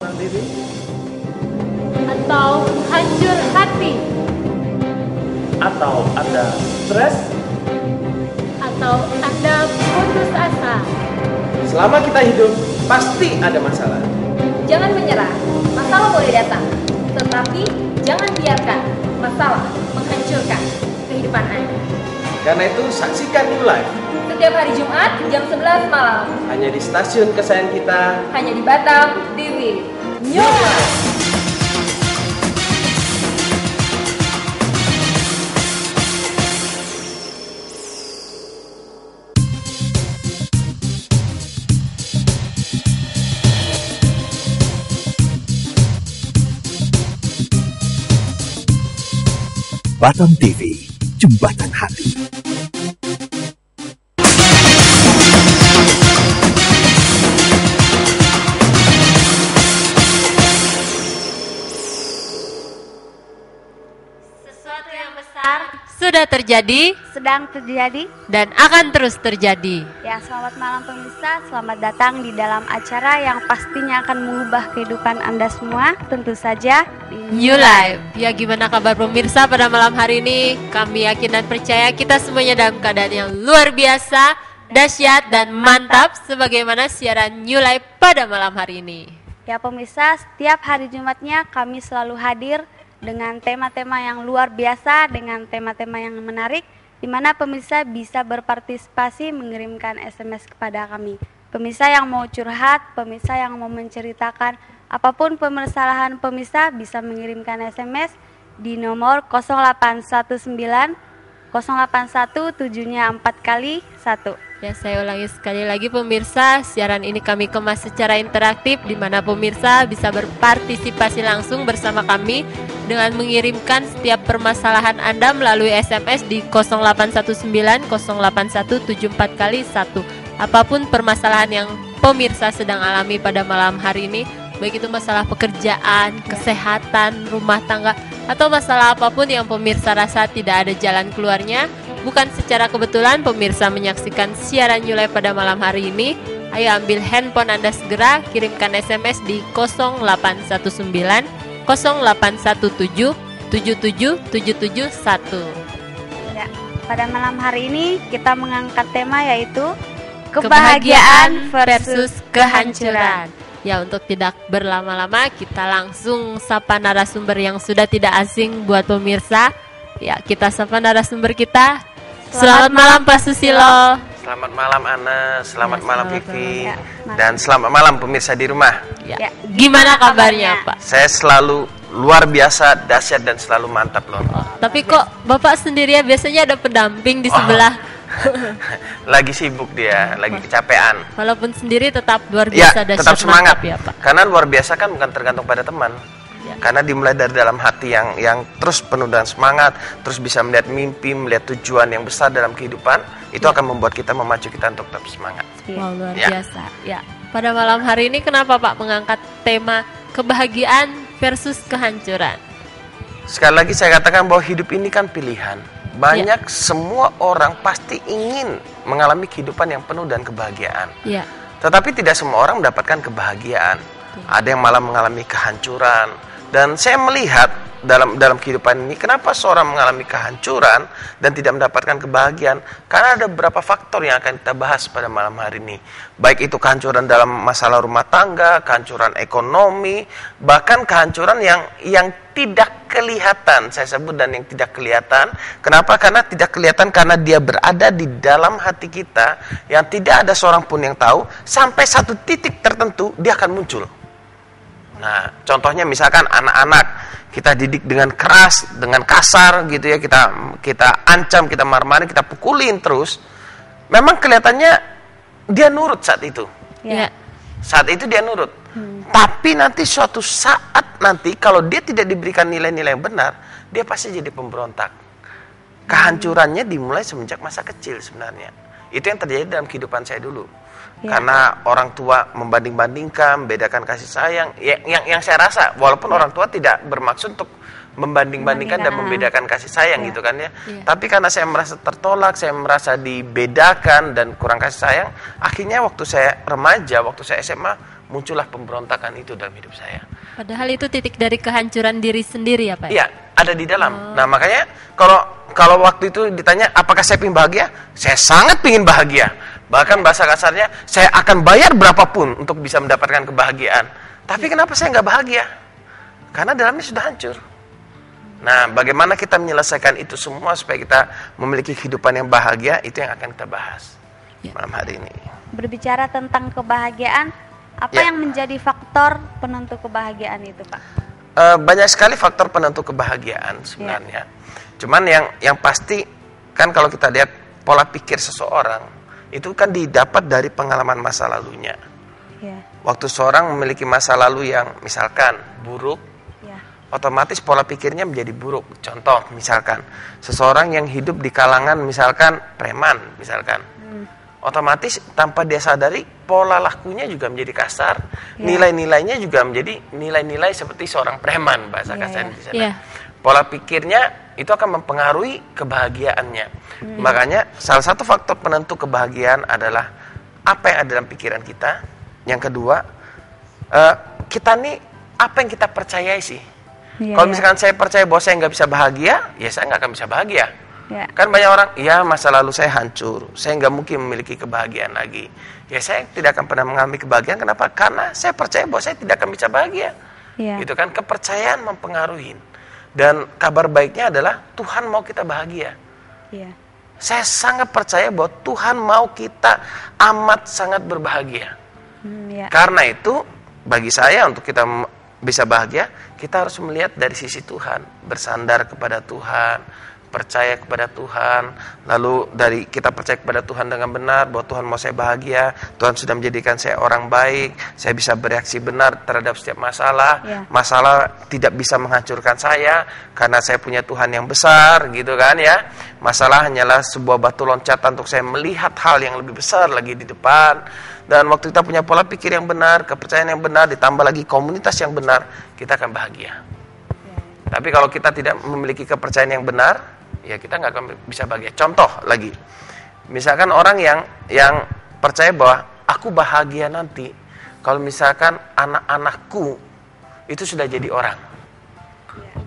menyerahkan diri, atau hancur hati, atau Anda stres, atau Anda putus asa. selama kita hidup pasti ada masalah. Jangan menyerah, masalah boleh datang, tetapi jangan biarkan masalah menghancurkan kehidupan Anda. Karena itu saksikan New Life Setiap hari Jumat jam 11 malam, hanya di stasiun kesayangan kita, hanya di Batam TV. New Life. Batam TV, Jembatan Hati. Sesuatu yang besar sudah terjadi, sedang terjadi. dan akan terus terjadi. Ya, selamat malam pemirsa, selamat datang di dalam acara yang pastinya akan mengubah kehidupan Anda semua. Tentu saja di New Life. Ya, gimana kabar pemirsa pada malam hari ini? Kami yakin dan percaya kita semuanya dalam keadaan yang luar biasa, dahsyat dan mantap sebagaimana siaran New Life pada malam hari ini. Ya pemirsa, setiap hari Jumatnya kami selalu hadir dengan tema-tema yang luar biasa, dengan tema-tema yang menarik, di mana pemirsa bisa berpartisipasi mengirimkan SMS kepada kami. Pemirsa yang mau curhat, pemirsa yang mau menceritakan apapun permasalahan pemirsa bisa mengirimkan SMS di nomor 0819 081 7-nya 4 kali 1. Ya, saya ulangi sekali lagi pemirsa, siaran ini kami kemas secara interaktif di mana pemirsa bisa berpartisipasi langsung bersama kami dengan mengirimkan setiap permasalahan Anda melalui SMS di 0819 081 74 kali 1. Apapun permasalahan yang pemirsa sedang alami pada malam hari ini, baik itu masalah pekerjaan, kesehatan, rumah tangga, atau masalah apapun yang pemirsa rasa tidak ada jalan keluarnya, bukan secara kebetulan pemirsa menyaksikan siaran New Life pada malam hari ini. Ayo ambil handphone Anda segera, kirimkan SMS di 0819 0817 77771. Ya, pada malam hari ini kita mengangkat tema yaitu kebahagiaan versus kehancuran. Ya, untuk tidak berlama-lama kita langsung sapa narasumber yang sudah tidak asing buat pemirsa. Ya, kita sapa narasumber kita. Selamat malam Pak Susilo. Selamat malam Ana, selamat malam Vivi, Ya, dan selamat malam pemirsa di rumah. Ya. Gimana kabarnya Pak? Saya selalu luar biasa, dahsyat dan selalu mantap loh. Tapi kok Bapak sendiri ya, biasanya ada pendamping di sebelah. Lagi sibuk dia, lagi kecapean. Walaupun sendiri tetap luar Ya, biasa tetap dahsyat semangat. mantap ya Pak. Karena luar biasa kan bukan tergantung pada teman. Ya. Karena dimulai dari dalam hati yang terus penuh dengan semangat, terus bisa melihat mimpi, melihat tujuan yang besar dalam kehidupan, itu akan membuat kita, memacu kita untuk tetap semangat. Wow, luar Ya. biasa. Ya. Pada malam hari ini kenapa Pak mengangkat tema kebahagiaan versus kehancuran? Sekali lagi saya katakan bahwa hidup ini kan pilihan. Banyak semua orang pasti ingin mengalami kehidupan yang penuh dan kebahagiaan. Ya. Tetapi tidak semua orang mendapatkan kebahagiaan. Ada yang malah mengalami kehancuran. Dan saya melihat dalam kehidupan ini, kenapa seorang mengalami kehancuran dan tidak mendapatkan kebahagiaan? Karena ada beberapa faktor yang akan kita bahas pada malam hari ini. Baik itu kehancuran dalam masalah rumah tangga, kehancuran ekonomi, bahkan kehancuran yang tidak kelihatan. Saya sebut dan yang tidak kelihatan. Kenapa? Karena tidak kelihatan karena dia berada di dalam hati kita yang tidak ada seorang pun yang tahu. Sampai satu titik tertentu dia akan muncul. Nah, contohnya misalkan anak-anak kita didik dengan keras, dengan kasar gitu ya, kita ancam, kita marah-marah, kita pukulin terus. Memang kelihatannya dia nurut saat itu. Ya. Saat itu dia nurut. Tapi nanti suatu saat nanti kalau dia tidak diberikan nilai-nilai yang benar, dia pasti jadi pemberontak. Kehancurannya dimulai semenjak masa kecil sebenarnya. Itu yang terjadi dalam kehidupan saya dulu. Karena orang tua membanding-bandingkan, membedakan kasih sayang. Yang saya rasa, walaupun orang tua tidak bermaksud untuk membanding-bandingkan dan membedakan kasih sayang gitu kan ya. Tapi karena saya merasa tertolak, saya merasa dibedakan dan kurang kasih sayang, akhirnya waktu saya remaja, waktu saya SMA, muncullah pemberontakan itu dalam hidup saya. Padahal itu titik dari kehancuran diri sendiri ya Pak? Iya, ada di dalam. Nah makanya kalau waktu itu ditanya apakah saya ingin bahagia, saya sangat ingin bahagia. Bahkan bahasa kasarnya, saya akan bayar berapapun untuk bisa mendapatkan kebahagiaan. Tapi kenapa saya nggak bahagia? Karena dalamnya sudah hancur. Nah, bagaimana kita menyelesaikan itu semua supaya kita memiliki kehidupan yang bahagia, itu yang akan kita bahas malam hari ini. Berbicara tentang kebahagiaan, apa yang menjadi faktor penentu kebahagiaan itu, Pak? Banyak sekali faktor penentu kebahagiaan sebenarnya. Cuman yang pasti kan kalau kita lihat pola pikir seseorang itu kan didapat dari pengalaman masa lalunya. Waktu seorang memiliki masa lalu yang misalkan buruk, otomatis pola pikirnya menjadi buruk. Contoh misalkan seseorang yang hidup di kalangan misalkan preman misalkan, otomatis tanpa dia sadari pola lakunya juga menjadi kasar, nilai-nilainya juga menjadi nilai-nilai seperti seorang preman bahasa kasarnya di sana. Pola pikirnya itu akan mempengaruhi kebahagiaannya. Makanya salah satu faktor penentu kebahagiaan adalah apa yang ada dalam pikiran kita. Yang kedua, kita nih apa yang kita percayai sih? Kalau misalkan saya percaya bahwa saya nggak bisa bahagia, ya saya nggak akan bisa bahagia. Kan banyak orang, ya masa lalu saya hancur, saya nggak mungkin memiliki kebahagiaan lagi. Ya saya tidak akan pernah mengalami kebahagiaan. Kenapa? Karena saya percaya bahwa saya tidak akan bisa bahagia. Gitu kan, kepercayaan mempengaruhi. Dan kabar baiknya adalah Tuhan mau kita bahagia. Saya sangat percaya bahwa Tuhan mau kita amat sangat berbahagia. Karena itu bagi saya untuk kita bisa bahagia, kita harus melihat dari sisi Tuhan, bersandar kepada Tuhan, percaya kepada Tuhan. Lalu dari kita percaya kepada Tuhan dengan benar bahwa Tuhan mau saya bahagia, Tuhan sudah menjadikan saya orang baik, saya bisa bereaksi benar terhadap setiap masalah. Masalah tidak bisa menghancurkan saya karena saya punya Tuhan yang besar, gitu kan ya. Masalah hanyalah sebuah batu loncatan untuk saya melihat hal yang lebih besar lagi di depan. Dan waktu kita punya pola pikir yang benar, kepercayaan yang benar, ditambah lagi komunitas yang benar, kita akan bahagia. Tapi kalau kita tidak memiliki kepercayaan yang benar, ya kita nggak akan bisa bahagia. Contoh lagi, misalkan orang yang percaya bahwa aku bahagia nanti kalau misalkan anak-anakku itu sudah jadi orang.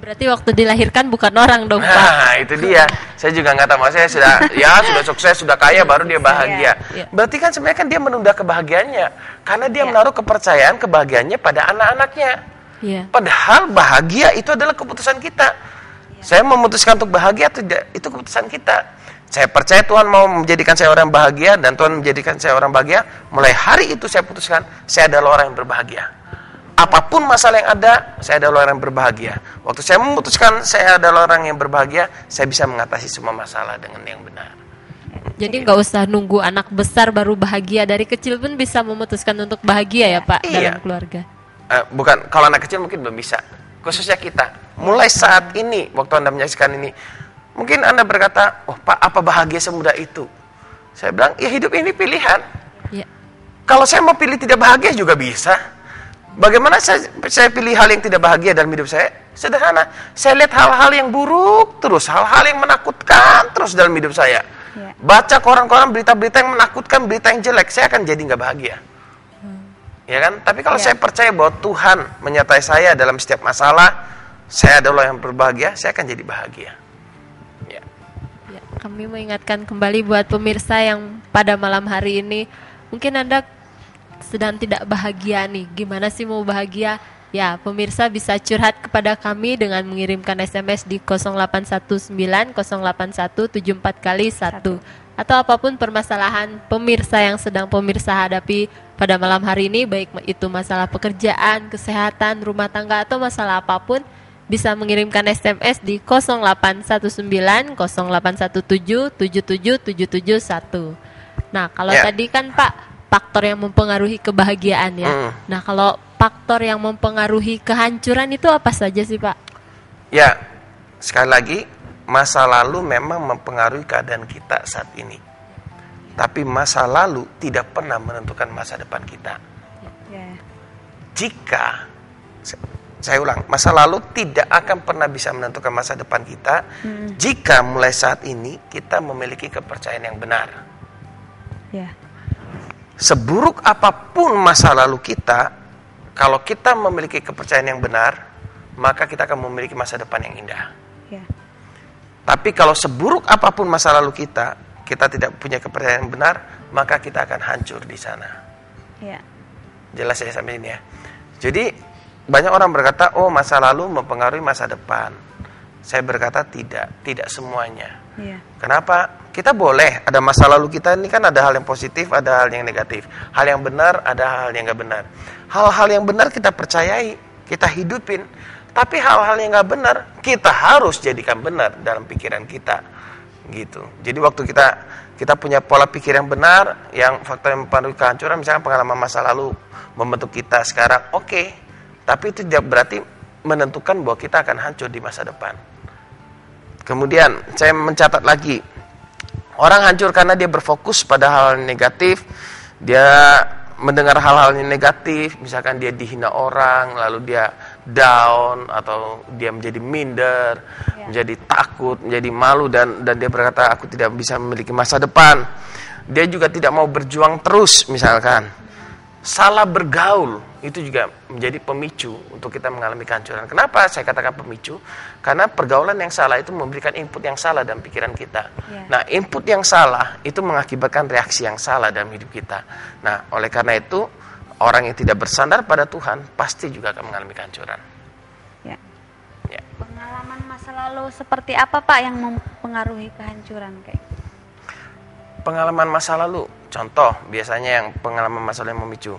Berarti waktu dilahirkan bukan orang dong, Pak. Nah, itu dia. Saya juga nggak tahu, saya sudah sukses, sudah kaya, baru dia bahagia. Berarti kan sebenarnya kan dia menunda kebahagiaannya karena dia menaruh kepercayaan kebahagiaannya pada anak-anaknya. Padahal bahagia itu adalah keputusan kita. Saya memutuskan untuk bahagia atau tidak, itu keputusan kita. Saya percaya Tuhan mau menjadikan saya orang bahagia, dan Tuhan menjadikan saya orang bahagia. Mulai hari itu saya putuskan, saya adalah orang yang berbahagia. Apapun masalah yang ada, saya adalah orang yang berbahagia. Waktu saya memutuskan saya adalah orang yang berbahagia, saya bisa mengatasi semua masalah dengan yang benar. Jadi nggak usah nunggu anak besar baru bahagia, dari kecil pun bisa memutuskan untuk bahagia ya Pak, dalam keluarga. Bukan, kalau anak kecil mungkin belum bisa. Khususnya kita, mulai saat ini, waktu Anda menyaksikan ini, mungkin Anda berkata, oh Pak, apa bahagia semudah itu? Saya bilang, ya hidup ini pilihan. Kalau saya mau pilih tidak bahagia juga bisa. Bagaimana saya pilih hal yang tidak bahagia dalam hidup saya? Sederhana, saya lihat hal-hal yang buruk terus, hal-hal yang menakutkan terus dalam hidup saya. Baca koran-koran berita-berita yang menakutkan, berita yang jelek, saya akan jadi nggak bahagia. Ya kan? Tapi kalau saya percaya bahwa Tuhan menyertai saya dalam setiap masalah, saya adalah yang berbahagia, saya akan jadi bahagia. Kami mengingatkan kembali buat pemirsa yang pada malam hari ini, mungkin Anda sedang tidak bahagia nih. Gimana sih mau bahagia? Ya, pemirsa bisa curhat kepada kami dengan mengirimkan SMS di 0819 081 74 kali 1. Atau apapun permasalahan pemirsa yang sedang pemirsa hadapi pada malam hari ini, baik itu masalah pekerjaan, kesehatan, rumah tangga, atau masalah apapun, bisa mengirimkan SMS di 0819 0817 77771. Nah, kalau tadi kan Pak, faktor yang mempengaruhi kebahagiaan ya. Nah, kalau faktor yang mempengaruhi kehancuran itu apa saja sih Pak? Ya, sekali lagi, masa lalu memang mempengaruhi keadaan kita saat ini. Tapi masa lalu tidak pernah menentukan masa depan kita. Jika, saya ulang, masa lalu tidak akan pernah bisa menentukan masa depan kita jika mulai saat ini kita memiliki kepercayaan yang benar. seburuk apapun masa lalu kita, kalau kita memiliki kepercayaan yang benar, maka kita akan memiliki masa depan yang indah. Ya. Tapi kalau seburuk apapun masa lalu kita tidak punya kepercayaan yang benar, maka kita akan hancur di sana. Ya. Jelas ya sampai ini ya. Jadi banyak orang berkata, oh masa lalu mempengaruhi masa depan. Saya berkata tidak semuanya. Ya. Kenapa? Kita boleh ada masa lalu kita ini kan ada hal yang positif, ada hal yang negatif. Hal yang benar, ada hal yang nggak benar. Hal-hal yang benar kita percayai, kita hidupin. Tapi hal-hal yang nggak benar kita harus jadikan benar dalam pikiran kita, gitu. Jadi waktu kita punya pola pikir yang benar, yang faktor yang mempengaruhi kehancuran, misalnya pengalaman masa lalu membentuk kita sekarang, oke. Tapi itu tidak berarti menentukan bahwa kita akan hancur di masa depan. Kemudian saya mencatat lagi, orang hancur karena dia berfokus pada hal yang negatif, dia mendengar hal-hal yang negatif, misalkan dia dihina orang, lalu dia down, atau dia menjadi minder, menjadi takut, menjadi malu, dan dia berkata, aku tidak bisa memiliki masa depan. Dia juga tidak mau berjuang terus, misalkan. Salah bergaul, itu juga menjadi pemicu untuk kita mengalami kehancuran. Kenapa saya katakan pemicu? Karena pergaulan yang salah itu memberikan input yang salah dalam pikiran kita. Nah, input yang salah itu mengakibatkan reaksi yang salah dalam hidup kita. Nah, oleh karena itu, orang yang tidak bersandar pada Tuhan pasti juga akan mengalami kehancuran. Ya. Ya. Pengalaman masa lalu seperti apa Pak yang mempengaruhi kehancuran kayak? Pengalaman masa lalu, contoh biasanya yang pengalaman masa lalu yang memicu,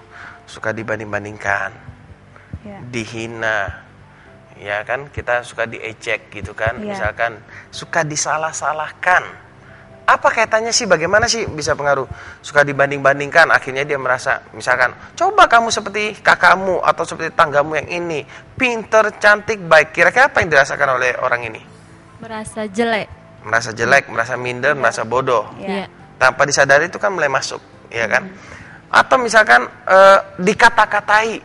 suka dibanding-bandingkan, dihina, ya kan, kita suka diejek gitu kan, misalkan suka disalah-salahkan. Apa kaitannya sih, bagaimana sih bisa pengaruh? Suka dibanding-bandingkan, akhirnya dia merasa, misalkan, coba kamu seperti kakakmu atau seperti tanggamu yang ini, pinter, cantik, baik. Kira-kira apa yang dirasakan oleh orang ini? Merasa jelek. Merasa jelek, merasa minder, merasa bodoh. Tanpa disadari itu kan mulai masuk, ya kan? Atau misalkan dikata-katai,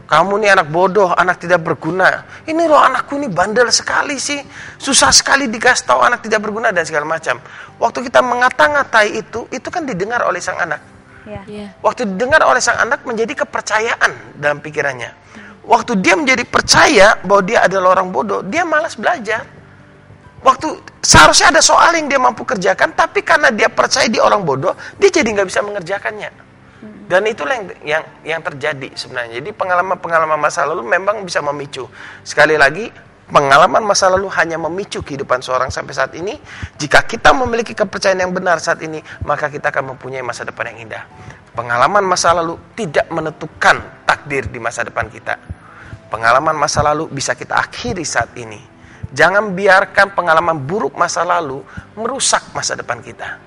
kamu nih anak bodoh, anak tidak berguna. Ini loh anakku ini bandel sekali sih, susah sekali dikasih tahu anak tidak berguna dan segala macam. Waktu kita mengata-ngatai itu kan didengar oleh sang anak. Waktu didengar oleh sang anak menjadi kepercayaan dalam pikirannya. Waktu dia menjadi percaya bahwa dia adalah orang bodoh, dia malas belajar. Waktu seharusnya ada soal yang dia mampu kerjakan, tapi karena dia percaya dia orang bodoh, dia jadi nggak bisa mengerjakannya. Dan itulah yang terjadi sebenarnya. Jadi pengalaman-pengalaman masa lalu memang bisa memicu. Sekali lagi, pengalaman masa lalu hanya memicu kehidupan seorang sampai saat ini. Jika kita memiliki kepercayaan yang benar saat ini, maka kita akan mempunyai masa depan yang indah. Pengalaman masa lalu tidak menentukan takdir di masa depan kita. Pengalaman masa lalu bisa kita akhiri saat ini. Jangan biarkan pengalaman buruk masa lalu merusak masa depan kita.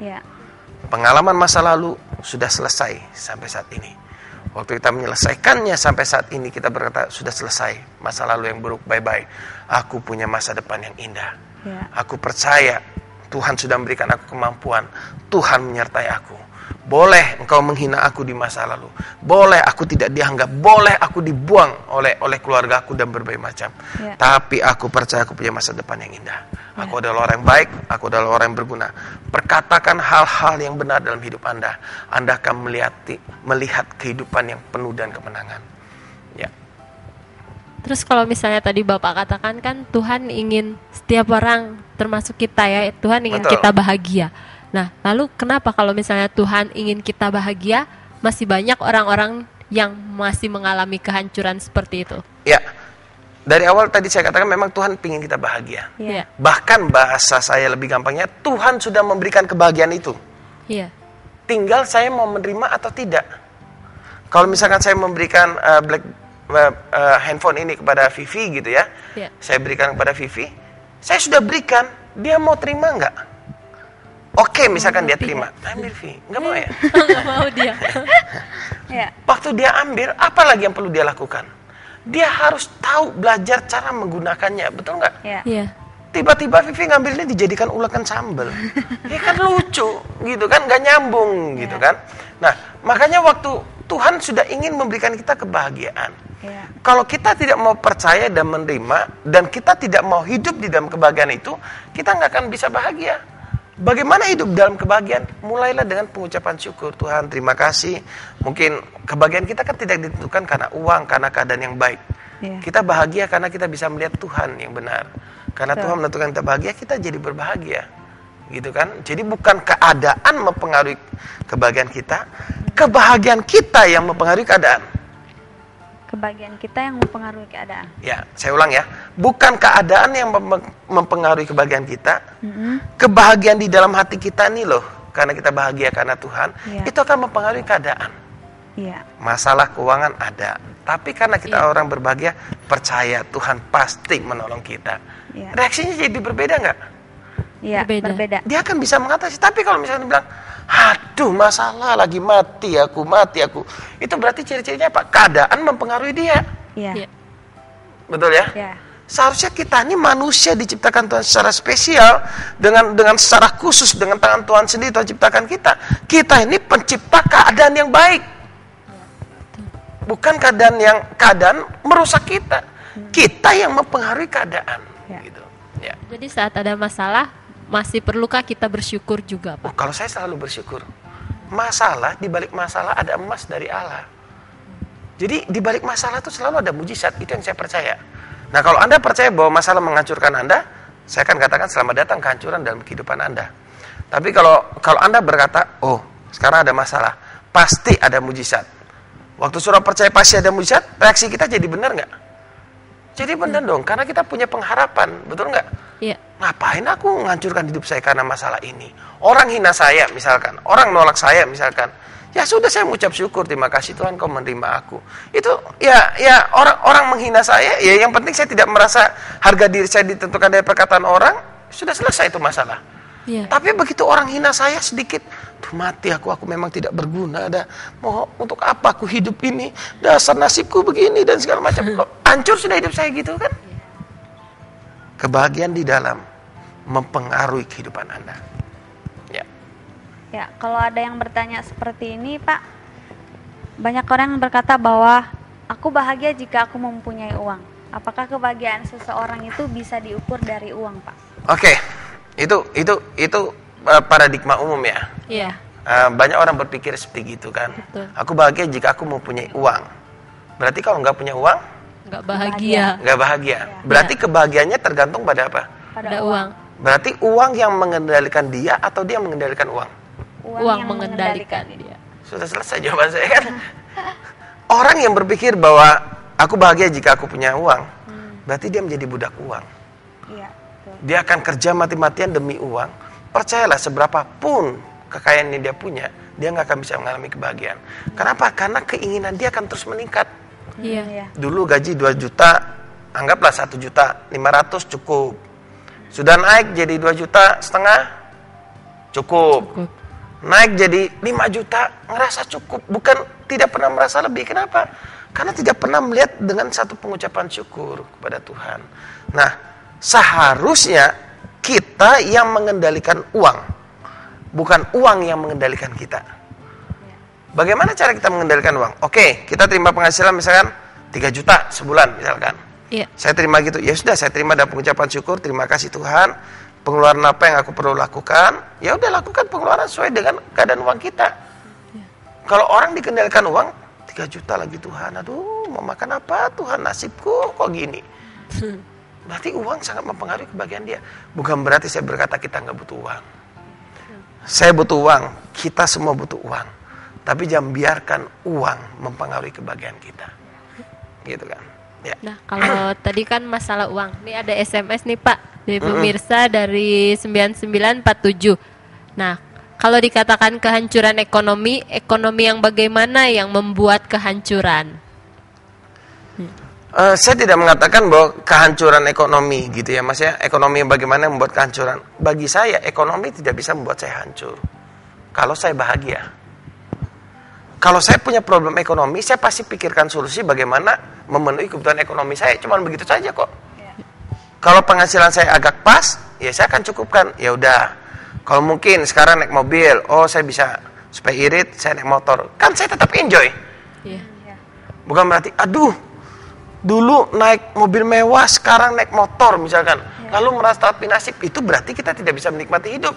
Pengalaman masa lalu sudah selesai sampai saat ini. Waktu kita menyelesaikannya sampai saat ini, kita berkata, sudah selesai masa lalu yang buruk, bye-bye. Aku punya masa depan yang indah. Aku percaya Tuhan sudah memberikan aku kemampuan. Tuhan menyertai aku. Boleh engkau menghina aku di masa lalu. Boleh aku tidak dianggap. Boleh aku dibuang oleh keluarga aku dan berbagai macam. Tapi aku percaya aku punya masa depan yang indah. Aku adalah orang yang baik. Aku adalah orang yang berguna. Perkatakan hal-hal yang benar dalam hidup Anda. Anda akan melihat kehidupan yang penuh dan kemenangan. Ya. Terus kalau misalnya tadi Bapak katakan kan Tuhan ingin setiap orang termasuk kita ya, Tuhan ingin kita bahagia. Nah, lalu kenapa kalau misalnya Tuhan ingin kita bahagia, masih banyak orang-orang yang masih mengalami kehancuran seperti itu? Ya, dari awal tadi saya katakan memang Tuhan ingin kita bahagia. Bahkan bahasa saya lebih gampangnya, Tuhan sudah memberikan kebahagiaan itu. Tinggal saya mau menerima atau tidak. Kalau misalkan saya memberikan handphone ini kepada Vivi gitu ya, saya berikan kepada Vivi, saya sudah berikan, dia mau terima nggak? Oke, misalkan dia terima, ambil Vi, nggak mau ya? Nggak mau dia. Waktu dia ambil, apa lagi yang perlu dia lakukan? Dia harus tahu belajar cara menggunakannya, betul nggak? Tiba-tiba Vivi ngambilnya dijadikan ulekan sambal, ya kan lucu, gitu kan, nggak nyambung, gitu kan? Nah, makanya waktu Tuhan sudah ingin memberikan kita kebahagiaan. Kalau kita tidak mau percaya dan menerima, dan kita tidak mau hidup di dalam kebahagiaan itu, kita nggak akan bisa bahagia. Bagaimana hidup dalam kebahagiaan? Mulailah dengan pengucapan syukur. Tuhan, terima kasih. Mungkin kebahagiaan kita kan tidak ditentukan karena uang, karena keadaan yang baik. Kita bahagia karena kita bisa melihat Tuhan yang benar. Karena Tuhan menentukan kita bahagia, kita jadi berbahagia. Gitu kan? Jadi bukan keadaan mempengaruhi kebahagiaan kita, kebahagiaan kita yang mempengaruhi keadaan. Kebahagiaan kita yang mempengaruhi keadaan. Ya, saya ulang ya. Bukan keadaan yang mempengaruhi kebahagiaan kita. Kebahagiaan di dalam hati kita nih loh. Karena kita bahagia karena Tuhan. Itu akan mempengaruhi keadaan. Masalah keuangan ada. Tapi karena kita orang berbahagia, percaya Tuhan pasti menolong kita. Reaksinya jadi berbeda nggak? Iya, berbeda. Dia akan bisa mengatasi. Tapi kalau misalnya bilang, aduh masalah lagi mati aku. Itu berarti ciri-cirinya apa? Keadaan mempengaruhi dia. Iya. Betul ya? Iya. Seharusnya kita ini manusia diciptakan Tuhan secara spesial. Dengan secara khusus, dengan tangan Tuhan sendiri Tuhan ciptakan kita. Kita ini pencipta keadaan yang baik. Bukan keadaan merusak kita. Kita yang mempengaruhi keadaan. Gitu. Ya. Jadi saat ada masalah, masih perlukah kita bersyukur juga, Pak? Kalau saya selalu bersyukur. Di balik masalah ada emas dari Allah. Jadi di balik masalah itu selalu ada mujizat. Itu yang saya percaya. Nah, kalau Anda percaya bahwa masalah menghancurkan Anda, saya akan katakan selamat datang kehancuran dalam kehidupan Anda. Tapi kalau Anda berkata, oh sekarang ada masalah, pasti ada mujizat. Waktu surah percaya pasti ada mujizat, reaksi kita jadi benar nggak? Jadi benar dong, karena kita punya pengharapan, betul nggak? Iya. Ngapain aku menghancurkan hidup saya karena masalah ini? Orang hina saya misalkan, orang nolak saya misalkan. Ya sudah, saya mengucap syukur, terima kasih Tuhan kau menerima aku. Itu ya orang menghina saya, ya yang penting saya tidak merasa harga diri saya ditentukan dari perkataan orang, sudah selesai itu masalah. Iya. Tapi begitu orang hina saya sedikit, tuh mati aku memang tidak berguna, mau untuk apa aku hidup ini, dasar nasibku begini dan segala macam. Hancur sudah hidup saya gitu kan? Kebahagiaan di dalam mempengaruhi kehidupan Anda. Ya, kalau ada yang bertanya seperti ini, Pak, banyak orang yang berkata bahwa aku bahagia jika aku mempunyai uang. Apakah kebahagiaan seseorang itu bisa diukur dari uang, Pak? Oke, itu paradigma umum ya. Iya. Banyak orang berpikir seperti itu kan. Betul. Aku bahagia jika aku mempunyai uang. Berarti kalau nggak punya uang, Nggak bahagia. nggak bahagia. Berarti kebahagiaannya tergantung pada apa? Pada uang. Berarti uang yang mengendalikan dia atau dia mengendalikan uang? Uang mengendalikan dia. Sudah selesai jawaban saya kan. Orang yang berpikir bahwa aku bahagia jika aku punya uang, berarti dia menjadi budak uang. Iya. Dia akan kerja mati-matian demi uang. Percayalah, seberapapun kekayaan yang dia punya, dia nggak akan bisa mengalami kebahagiaan. Kenapa? Karena keinginan dia akan terus meningkat. Iya. Dulu gaji 2 juta, anggaplah 1.500.000 cukup. Sudah naik jadi 2,5 juta, cukup. Naik jadi 5 juta, ngerasa cukup. Bukan tidak pernah merasa lebih. Kenapa? Karena tidak pernah melihat dengan satu pengucapan syukur kepada Tuhan. Nah, seharusnya kita yang mengendalikan uang, bukan uang yang mengendalikan kita. Bagaimana cara kita mengendalikan uang? Oke, kita terima penghasilan misalkan 3 juta sebulan misalkan. Iya. Saya terima gitu. Ya sudah, saya terima dan pengucapan syukur, terima kasih Tuhan. Pengeluaran apa yang aku perlu lakukan? Ya udah, lakukan pengeluaran sesuai dengan keadaan uang kita. Kalau orang dikendalikan uang, 3 juta lagi Tuhan. Aduh, mau makan apa Tuhan? Nasibku kok gini. Berarti uang sangat mempengaruhi kebahagiaan dia. Bukan berarti saya berkata kita nggak butuh uang. Saya butuh uang. Kita semua butuh uang. Tapi jangan biarkan uang mempengaruhi kebahagiaan kita. Gitu kan. Ya. Nah, kalau tadi kan masalah uang. Ini ada SMS nih, Pak, dari pemirsa dari 9947. Nah, kalau dikatakan kehancuran ekonomi yang bagaimana yang membuat kehancuran? Saya tidak mengatakan bahwa kehancuran ekonomi gitu ya Mas ya. Ekonomi bagaimana membuat kehancuran. Bagi saya ekonomi tidak bisa membuat saya hancur. Kalau saya bahagia. Kalau saya punya problem ekonomi, saya pasti pikirkan solusi bagaimana memenuhi kebutuhan ekonomi saya. Cuman begitu saja kok. Kalau penghasilan saya agak pas, ya saya akan cukupkan. Ya udah. Kalau mungkin sekarang naik mobil, saya bisa supaya irit, saya naik motor. Kan saya tetap enjoy. Iya. Bukan berarti, aduh, dulu naik mobil mewah, sekarang naik motor misalkan. Lalu merasa tapi nasib, itu berarti kita tidak bisa menikmati hidup.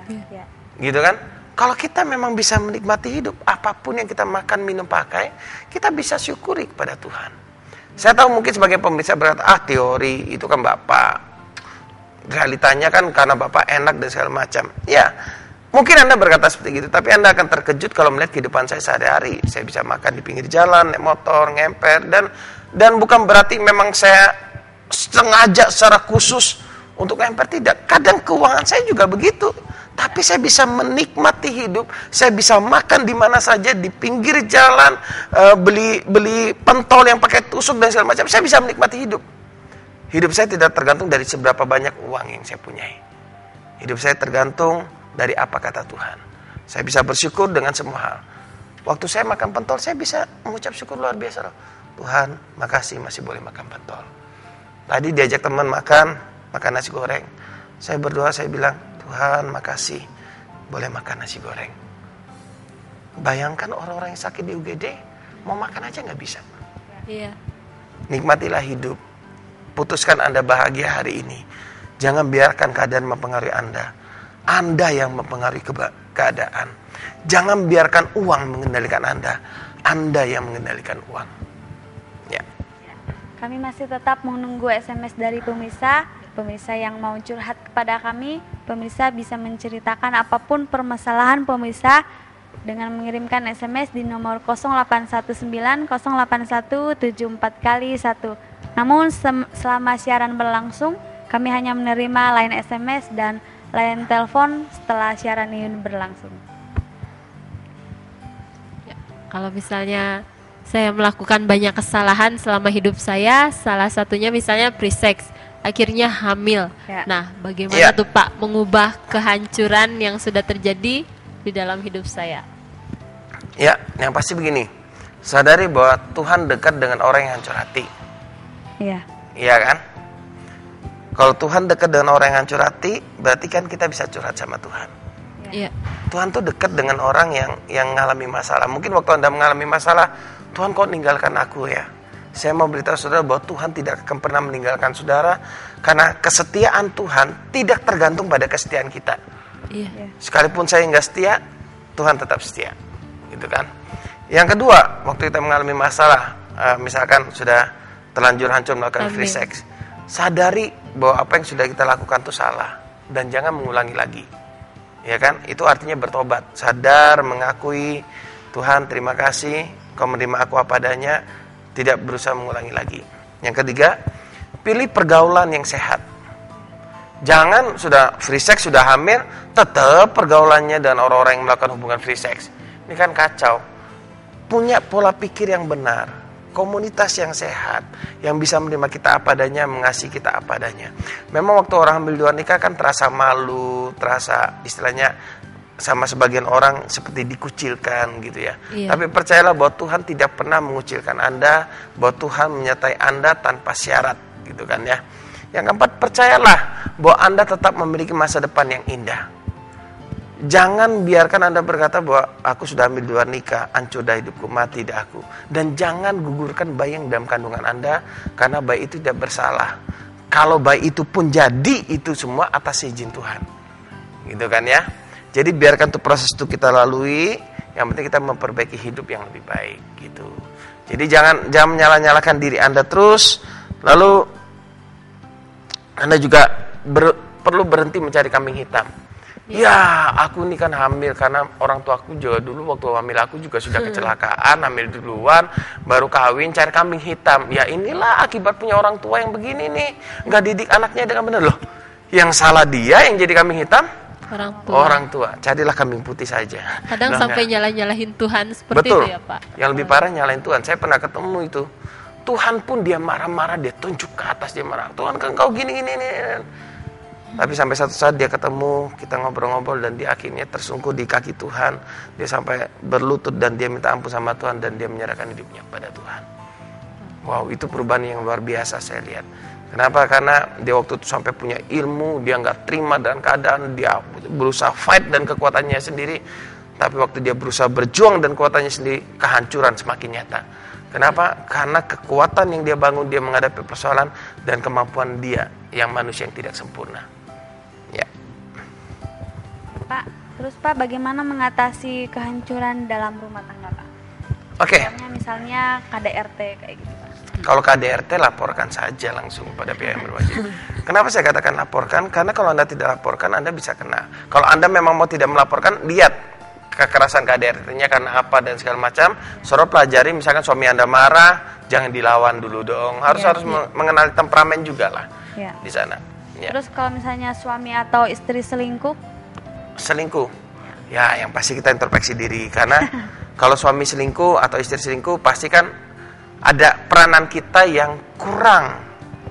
Ya. Gitu kan? Kalau kita memang bisa menikmati hidup, apapun yang kita makan, minum, pakai, kita bisa syukuri kepada Tuhan. Saya tahu mungkin sebagai pemirsa berkata, teori itu kan Bapak. Realitanya kan karena Bapak enak dan segala macam. Ya, mungkin Anda berkata seperti itu, tapi Anda akan terkejut kalau melihat kehidupan saya sehari-hari. Saya bisa makan di pinggir jalan, naik motor, ngemper, dan bukan berarti memang saya sengaja secara khusus untuk ngemper, tidak. Kadang keuangan saya juga begitu. Tapi saya bisa menikmati hidup, saya bisa makan di mana saja, di pinggir jalan, beli pentol yang pakai tusuk dan segala macam. Saya bisa menikmati hidup. Hidup saya tidak tergantung dari seberapa banyak uang yang saya punyai. Hidup saya tergantung dari apa kata Tuhan. Saya bisa bersyukur dengan semua hal. Waktu saya makan pentol, saya bisa mengucap syukur luar biasa loh. Tuhan, makasih masih boleh makan pentol. Tadi diajak teman makan nasi goreng. Saya berdoa, saya bilang, Tuhan makasih boleh makan nasi goreng. Bayangkan orang-orang yang sakit di UGD mau makan aja gak bisa. Iya. Nikmatilah hidup. Putuskan Anda bahagia hari ini. Jangan biarkan keadaan mempengaruhi Anda. Anda yang mempengaruhi keadaan. Jangan biarkan uang mengendalikan Anda. Anda yang mengendalikan uang. Ya. Kami masih tetap menunggu SMS dari pemirsa. Pemirsa yang mau curhat kepada kami, pemirsa bisa menceritakan apapun permasalahan pemirsa dengan mengirimkan SMS di nomor 0819 08174 kali 1. Namun selama siaran berlangsung, kami hanya menerima line SMS dan line telepon setelah siaran ini berlangsung. Ya, kalau misalnya saya melakukan banyak kesalahan selama hidup saya, salah satunya misalnya pre-sex, akhirnya hamil. Ya. Nah, bagaimana tuh Pak mengubah kehancuran yang sudah terjadi di dalam hidup saya? Ya, yang pasti begini. Sadari bahwa Tuhan dekat dengan orang yang hancur hati. Iya. Iya kan? Kalau Tuhan dekat dengan orang yang hancur hati, berarti kan kita bisa curhat sama Tuhan. Iya. Tuhan tuh dekat dengan orang yang mengalami masalah. Mungkin waktu Anda mengalami masalah, Tuhan kok ninggalkan aku ya? Saya mau beritahu saudara bahwa Tuhan tidak akan pernah meninggalkan saudara, karena kesetiaan Tuhan tidak tergantung pada kesetiaan kita. Iya. Sekalipun saya nggak setia, Tuhan tetap setia, gitu kan? Yang kedua, waktu kita mengalami masalah, misalkan sudah terlanjur hancur melakukan free sex, sadari bahwa apa yang sudah kita lakukan itu salah dan jangan mengulangi lagi, ya kan? Itu artinya bertobat, sadar, mengakui, Tuhan terima kasih, Kau menerima aku apa adanya. Tidak berusaha mengulangi lagi. Yang ketiga, pilih pergaulan yang sehat. Jangan sudah free sex, sudah hamil, tetap pergaulannya dan orang-orang yang melakukan hubungan free sex. Ini kan kacau. Punya pola pikir yang benar, komunitas yang sehat, yang bisa menerima kita apa adanya, mengasihi kita apa adanya. Memang waktu orang hamil di luar nikah kan terasa malu, terasa istilahnya sama sebagian orang seperti dikucilkan gitu ya. Iya. Tapi percayalah bahwa Tuhan tidak pernah mengucilkan Anda, bahwa Tuhan menyertai Anda tanpa syarat gitu kan ya. Yang keempat, percayalah bahwa Anda tetap memiliki masa depan yang indah. Jangan biarkan Anda berkata bahwa aku sudah ambil di luar nikah, hancur dah hidupku, mati dah aku. Dan jangan gugurkan bayi yang dalam kandungan Anda, karena bayi itu tidak bersalah. Kalau bayi itu pun jadi, itu semua atas izin Tuhan. Gitu kan ya. Jadi biarkan tuh proses itu kita lalui, yang penting kita memperbaiki hidup yang lebih baik gitu. Jadi jangan menyalah-nyalahkan diri Anda terus, lalu Anda juga perlu berhenti mencari kambing hitam. Ya, aku ini kan hamil karena orang tua aku juga dulu waktu hamil aku juga sudah kecelakaan, hamil duluan, baru kawin, cari kambing hitam. Ya inilah akibat punya orang tua yang begini nih, nggak didik anaknya dengan benar loh. Yang salah dia yang jadi kambing hitam. Orang tua, carilah kambing putih saja. Kadang sampai nyalahin Tuhan seperti betul. Itu ya Pak. Yang lebih parah nyalahin Tuhan. Saya pernah ketemu itu. Tuhan pun dia marah-marah, dia tunjuk ke atas, dia marah. Tuhan kan kau gini. Tapi sampai satu saat dia ketemu, kita ngobrol-ngobrol dan dia akhirnya tersungkur di kaki Tuhan. Dia sampai berlutut dan dia minta ampun sama Tuhan dan dia menyerahkan hidupnya pada Tuhan. Wow, itu perubahan yang luar biasa saya lihat. Kenapa? Karena dia waktu itu sampai punya ilmu, dia nggak terima dengan keadaan, dia berusaha fight dan kekuatannya sendiri. Tapi waktu dia berusaha berjuang dan kekuatannya sendiri, kehancuran semakin nyata. Kenapa? Karena kekuatan yang dia bangun, dia menghadapi persoalan dan kemampuan dia yang manusia yang tidak sempurna. Ya. Pak, terus Pak, bagaimana mengatasi kehancuran dalam rumah tangga, Pak? Oke. Misalnya KDRT kayak gitu, Pak. Kalau KDRT laporkan saja langsung pada pihak yang berwajib. Kenapa saya katakan laporkan? Karena kalau Anda tidak laporkan, Anda bisa kena. Kalau Anda memang mau tidak melaporkan, lihat kekerasan KDRT-nya karena apa dan segala macam. Suruh pelajari, misalkan suami Anda marah, jangan dilawan dulu dong. Harus mengenali temperamen juga lah di sana. Ya. Terus kalau misalnya suami atau istri selingkuh? Selingkuh, ya yang pasti kita introspeksi diri. Karena kalau suami selingkuh atau istri selingkuh, pasti kan ada peranan kita yang kurang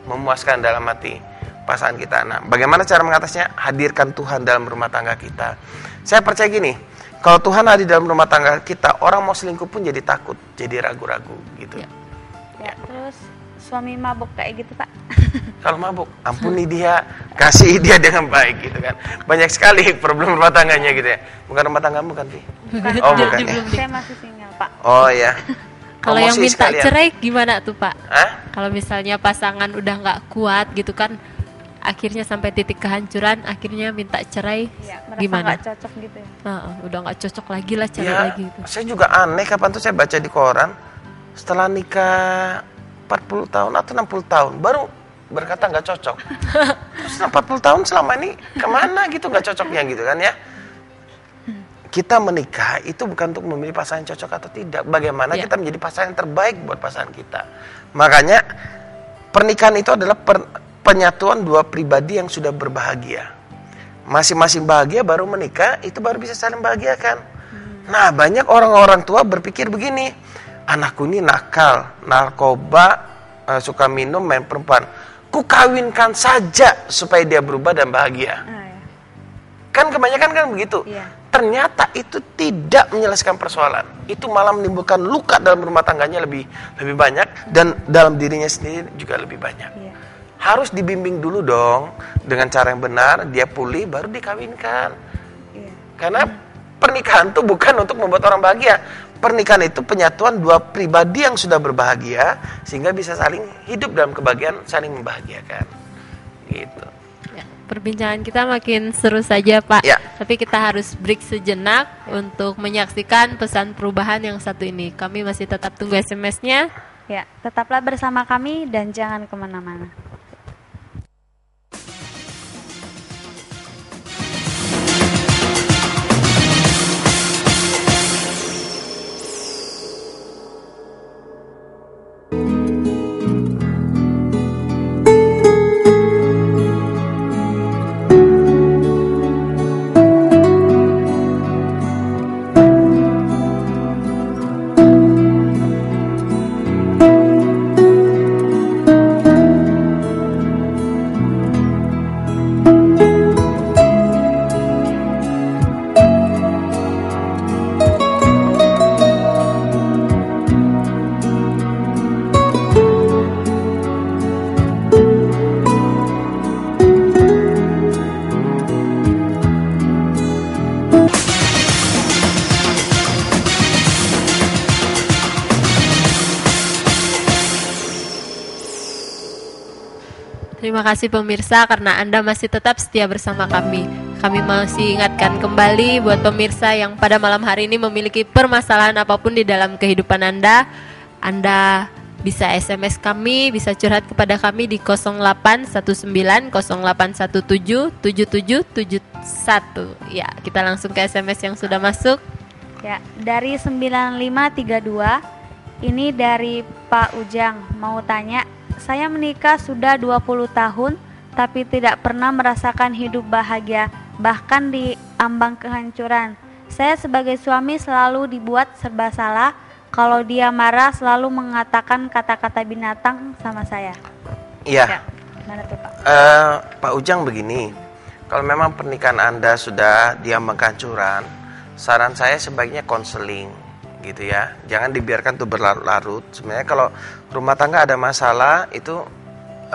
memuaskan dalam hati pasangan kita. Nah, bagaimana cara mengatasinya? Hadirkan Tuhan dalam rumah tangga kita. Saya percaya gini, kalau Tuhan ada di dalam rumah tangga kita, orang mau selingkuh pun jadi takut, jadi ragu-ragu gitu. Ya. Terus suami mabuk kayak gitu, Pak? Kalau mabuk, ampuni dia, kasih dia dengan baik gitu kan. Banyak sekali problem rumah tangganya gitu ya. Bukan rumah tanggamu kan, Pi? Oh, bukan ya. Saya masih single, Pak. Oh ya. Kalau yang minta cerai gimana tuh, Pak? Hah? Kalau misalnya pasangan udah nggak kuat gitu kan, akhirnya sampai titik kehancuran, akhirnya minta cerai, gimana? Nggak cocok gitu ya? Udah nggak cocok lagi lah, cerai lagi gitu. Saya juga aneh, kapan tuh saya baca di koran, setelah nikah 40 tahun atau 60 tahun, baru berkata nggak cocok. Terus 40 tahun selama ini kemana gitu nggak cocoknya gitu kan ya? Kita menikah itu bukan untuk memilih pasangan yang cocok atau tidak. Bagaimana kita menjadi pasangan yang terbaik buat pasangan kita. Makanya pernikahan itu adalah penyatuan dua pribadi yang sudah berbahagia. Masing-masing bahagia baru menikah, itu baru bisa saling bahagiakan. Nah, banyak orang-orang tua berpikir begini, anakku ini nakal, narkoba, suka minum, main perempuan. Ku kawinkan saja supaya dia berubah dan bahagia. Kan kebanyakan kan begitu. Ternyata itu tidak menyelesaikan persoalan. Itu malah menimbulkan luka dalam rumah tangganya lebih banyak, dan dalam dirinya sendiri juga lebih banyak. Harus dibimbing dulu dong dengan cara yang benar, dia pulih baru dikawinkan. Karena pernikahan itu bukan untuk membuat orang bahagia. Pernikahan itu penyatuan dua pribadi yang sudah berbahagia sehingga bisa saling hidup dalam kebahagiaan, saling membahagiakan. Gitu. Perbincangan kita makin seru saja, Pak. Tapi kita harus break sejenak untuk menyaksikan pesan perubahan yang satu ini. Kami masih tetap tunggu SMS-nya. Ya, tetaplah bersama kami dan jangan kemana-mana. Terima kasih pemirsa karena Anda masih tetap setia bersama kami. Kami masih ingatkan kembali buat pemirsa yang pada malam hari ini memiliki permasalahan apapun di dalam kehidupan Anda. Anda bisa SMS kami, bisa curhat kepada kami di 081908177771. Ya, kita langsung ke SMS yang sudah masuk. Ya, dari 9532. Ini dari Pak Ujang, mau tanya, saya menikah sudah 20 tahun tapi tidak pernah merasakan hidup bahagia, bahkan di ambang kehancuran. Saya sebagai suami selalu dibuat serba salah. Kalau dia marah selalu mengatakan kata-kata binatang sama saya. Iya. Mana tuh, Pak? Pak Ujang begini, kalau memang pernikahan Anda sudah di ambang kehancuran, saran saya sebaiknya konseling gitu ya. Jangan dibiarkan itu berlarut-larut. Sebenarnya kalau rumah tangga ada masalah itu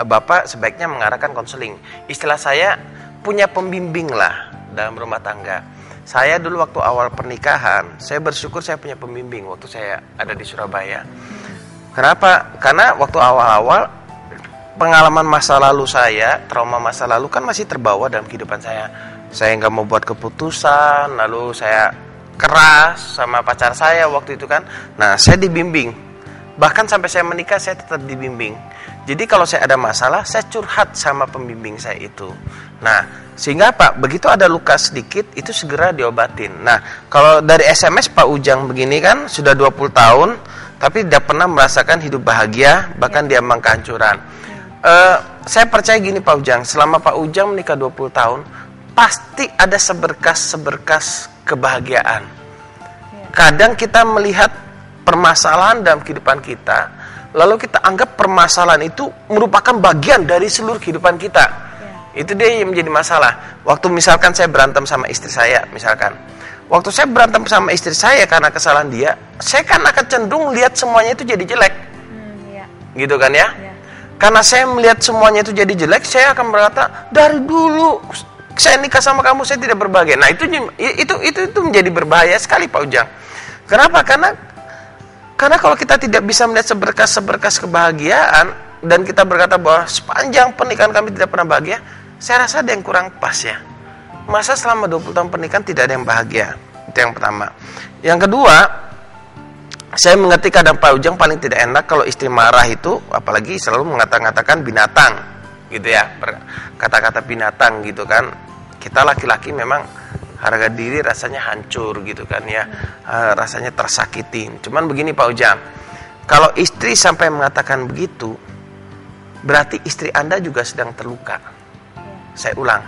Bapak sebaiknya mengarahkan konseling. Istilah saya punya pembimbing lah dalam rumah tangga. Saya dulu waktu awal pernikahan, saya bersyukur saya punya pembimbing waktu saya ada di Surabaya. Kenapa? Karena waktu awal-awal pengalaman masa lalu saya, trauma masa lalu kan masih terbawa dalam kehidupan saya. saya nggak mau buat keputusan, lalu saya keras sama pacar saya waktu itu kan. Nah, saya dibimbing. Bahkan sampai saya menikah saya tetap dibimbing. Jadi kalau saya ada masalah, saya curhat sama pembimbing saya itu. Nah, sehingga Pak, begitu ada luka sedikit, itu segera diobatin. Nah, kalau dari SMS Pak Ujang begini kan, sudah 20 tahun, tapi tidak pernah merasakan hidup bahagia, bahkan diambang kehancuran. Saya percaya gini Pak Ujang, selama Pak Ujang menikah 20 tahun, pasti ada seberkas kebahagiaan. Kadang kita melihat permasalahan dalam kehidupan kita, lalu kita anggap permasalahan itu merupakan bagian dari seluruh kehidupan kita. Itu dia yang menjadi masalah. Waktu misalkan saya berantem sama istri saya, misalkan. Waktu saya berantem sama istri saya karena kesalahan dia, saya kan akan cenderung lihat semuanya itu jadi jelek. Gitu kan ya? Karena saya melihat semuanya itu jadi jelek, saya akan berkata, dari dulu saya nikah sama kamu, saya tidak berbahagia. Nah, itu menjadi berbahaya sekali Pak Ujang. Kenapa? Karena kalau kita tidak bisa melihat seberkas kebahagiaan dan kita berkata bahwa sepanjang pernikahan kami tidak pernah bahagia, saya rasa ada yang kurang pas ya. Masa selama 20 tahun pernikahan tidak ada yang bahagia? Itu yang pertama. Yang kedua, saya mengerti kadang Pak Ujang paling tidak enak kalau istri marah itu, apalagi selalu mengatakan binatang, gitu ya, kata-kata binatang gitu kan. Kita laki-laki memang harga diri rasanya hancur gitu kan ya, rasanya tersakitin. Cuman begini Pak Ujang, kalau istri sampai mengatakan begitu, berarti istri Anda juga sedang terluka. Saya ulang,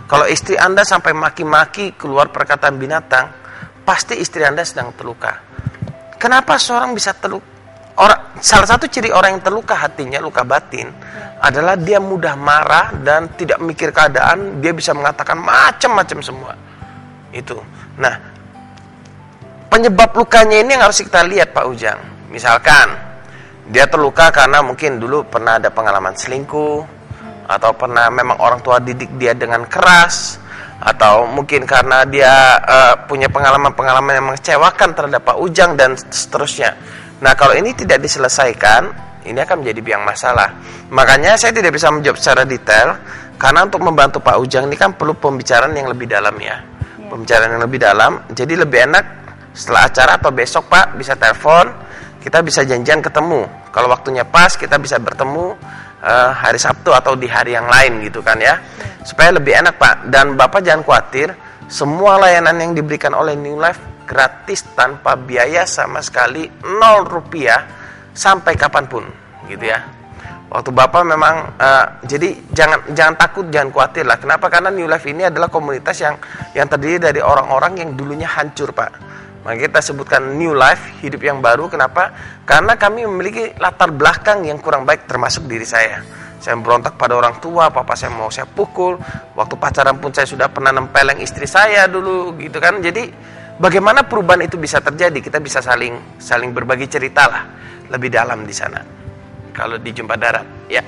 kalau istri Anda sampai maki-maki keluar perkataan binatang, pasti istri Anda sedang terluka. Kenapa seorang bisa terluka? Salah satu ciri orang yang terluka hatinya, luka batin, adalah dia mudah marah dan tidak mikir keadaan. Dia bisa mengatakan macam-macam semua. Itu. Nah, penyebab lukanya ini yang harus kita lihat Pak Ujang. Misalkan dia terluka karena mungkin dulu pernah ada pengalaman selingkuh, atau pernah memang orang tua didik dia dengan keras, atau mungkin karena dia punya pengalaman-pengalaman yang mengecewakan terhadap Pak Ujang dan seterusnya. Nah, kalau ini tidak diselesaikan, ini akan menjadi biang masalah. Makanya saya tidak bisa menjawab secara detail, karena untuk membantu Pak Ujang ini kan perlu pembicaraan yang lebih dalam ya. Pembicaraan yang lebih dalam. Jadi lebih enak setelah acara atau besok Pak bisa telepon, kita bisa janjian ketemu. Kalau waktunya pas, kita bisa bertemu hari Sabtu atau di hari yang lain gitu kan ya. Supaya lebih enak Pak. Dan Bapak jangan khawatir, semua layanan yang diberikan oleh New Life gratis tanpa biaya sama sekali, 0 rupiah sampai kapanpun gitu ya. Waktu Bapak memang jadi jangan takut, jangan khawatir lah. Kenapa? Karena New Life ini adalah komunitas yang terdiri dari orang-orang yang dulunya hancur Pak. Maka kita sebutkan New Life, hidup yang baru. Kenapa? Karena kami memiliki latar belakang yang kurang baik, termasuk diri saya. Saya berontak pada orang tua, papa saya mau saya pukul. Waktu pacaran pun saya sudah pernah nempeleng istri saya dulu gitu kan. Jadi bagaimana perubahan itu bisa terjadi? Kita bisa saling berbagi cerita lah lebih dalam di sana. Kalau di Jumpa Darat, ya.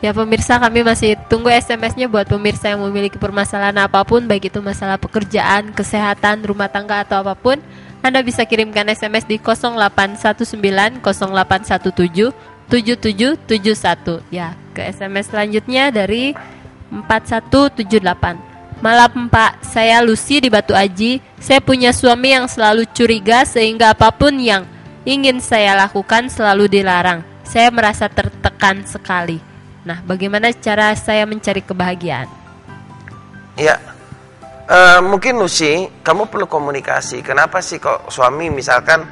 Ya pemirsa, kami masih tunggu SMS-nya buat pemirsa yang memiliki permasalahan apapun, baik itu masalah pekerjaan, kesehatan, rumah tangga atau apapun. Anda bisa kirimkan SMS di 0819 0817 7771 ya. Ke SMS selanjutnya dari 4178. Malam Pak, saya Lucy di Batu Aji. Saya punya suami yang selalu curiga sehingga apapun yang ingin saya lakukan selalu dilarang. Saya merasa tertekan sekali. Nah, bagaimana cara saya mencari kebahagiaan? Ya, mungkin Lucy, kamu perlu komunikasi. Kenapa sih kok suami misalkan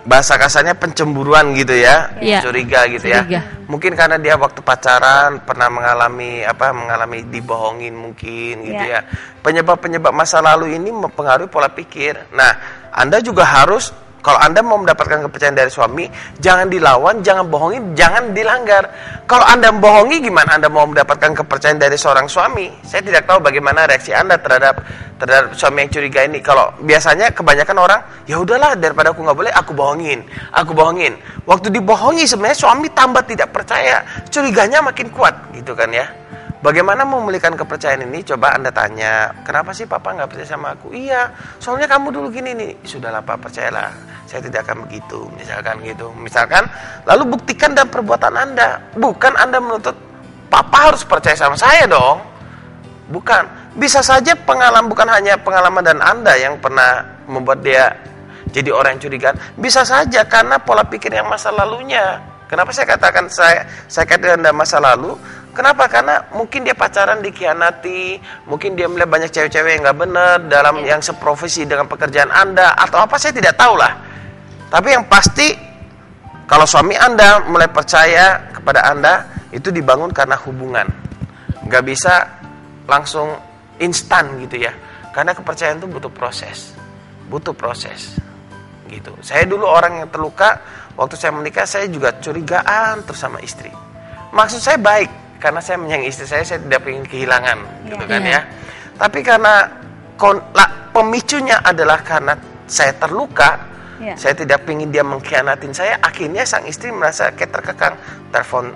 bahasa kasarnya pencemburuan gitu ya, curiga gitu ya. Mungkin karena dia waktu pacaran pernah mengalami dibohongin mungkin gitu ya. Penyebab masa lalu ini mempengaruhi pola pikir. Nah, Anda juga harus, kalau Anda mau mendapatkan kepercayaan dari suami, jangan dilawan, jangan bohongin, jangan dilanggar. Kalau Anda bohongi, gimana Anda mau mendapatkan kepercayaan dari seorang suami? Saya tidak tahu bagaimana reaksi Anda terhadap suami yang curiga ini. Kalau biasanya kebanyakan orang, ya udahlah, daripada aku nggak boleh, aku bohongin. Waktu dibohongi sebenarnya suami tambah tidak percaya, curiganya makin kuat, gitu kan ya. Bagaimana memulihkan kepercayaan ini? Coba Anda tanya, kenapa sih Papa nggak percaya sama aku? Iya, soalnya kamu dulu gini nih. Sudahlah Pak, percayalah, saya tidak akan begitu. Misalkan, lalu buktikan dalam perbuatan Anda. Bukan Anda menuntut Papa harus percaya sama saya dong. Bukan. Bisa saja pengalaman, bukan hanya pengalaman dan Anda yang pernah membuat dia jadi orang yang curigaan. Bisa saja karena pola pikir yang masa lalunya. Kenapa saya katakan saya katakan Anda masa lalu? Kenapa? Karena mungkin dia pacaran dikhianati, mungkin dia melihat banyak cewek-cewek yang nggak benar dalam yang seprofesi dengan pekerjaan Anda, atau apa, saya tidak tahu lah. Tapi yang pasti, kalau suami Anda mulai percaya kepada Anda, itu dibangun karena hubungan. Nggak bisa langsung instan gitu ya. Karena kepercayaan itu butuh proses. Gitu. Saya dulu orang yang terluka, waktu saya menikah saya juga curigaan terus sama istri. Maksud saya baik, karena saya menyayangi istri saya tidak ingin kehilangan, gitu kan ya. Tapi karena pemicunya adalah karena saya terluka, saya tidak ingin dia mengkhianatin saya. Akhirnya sang istri merasa kayak terkekang.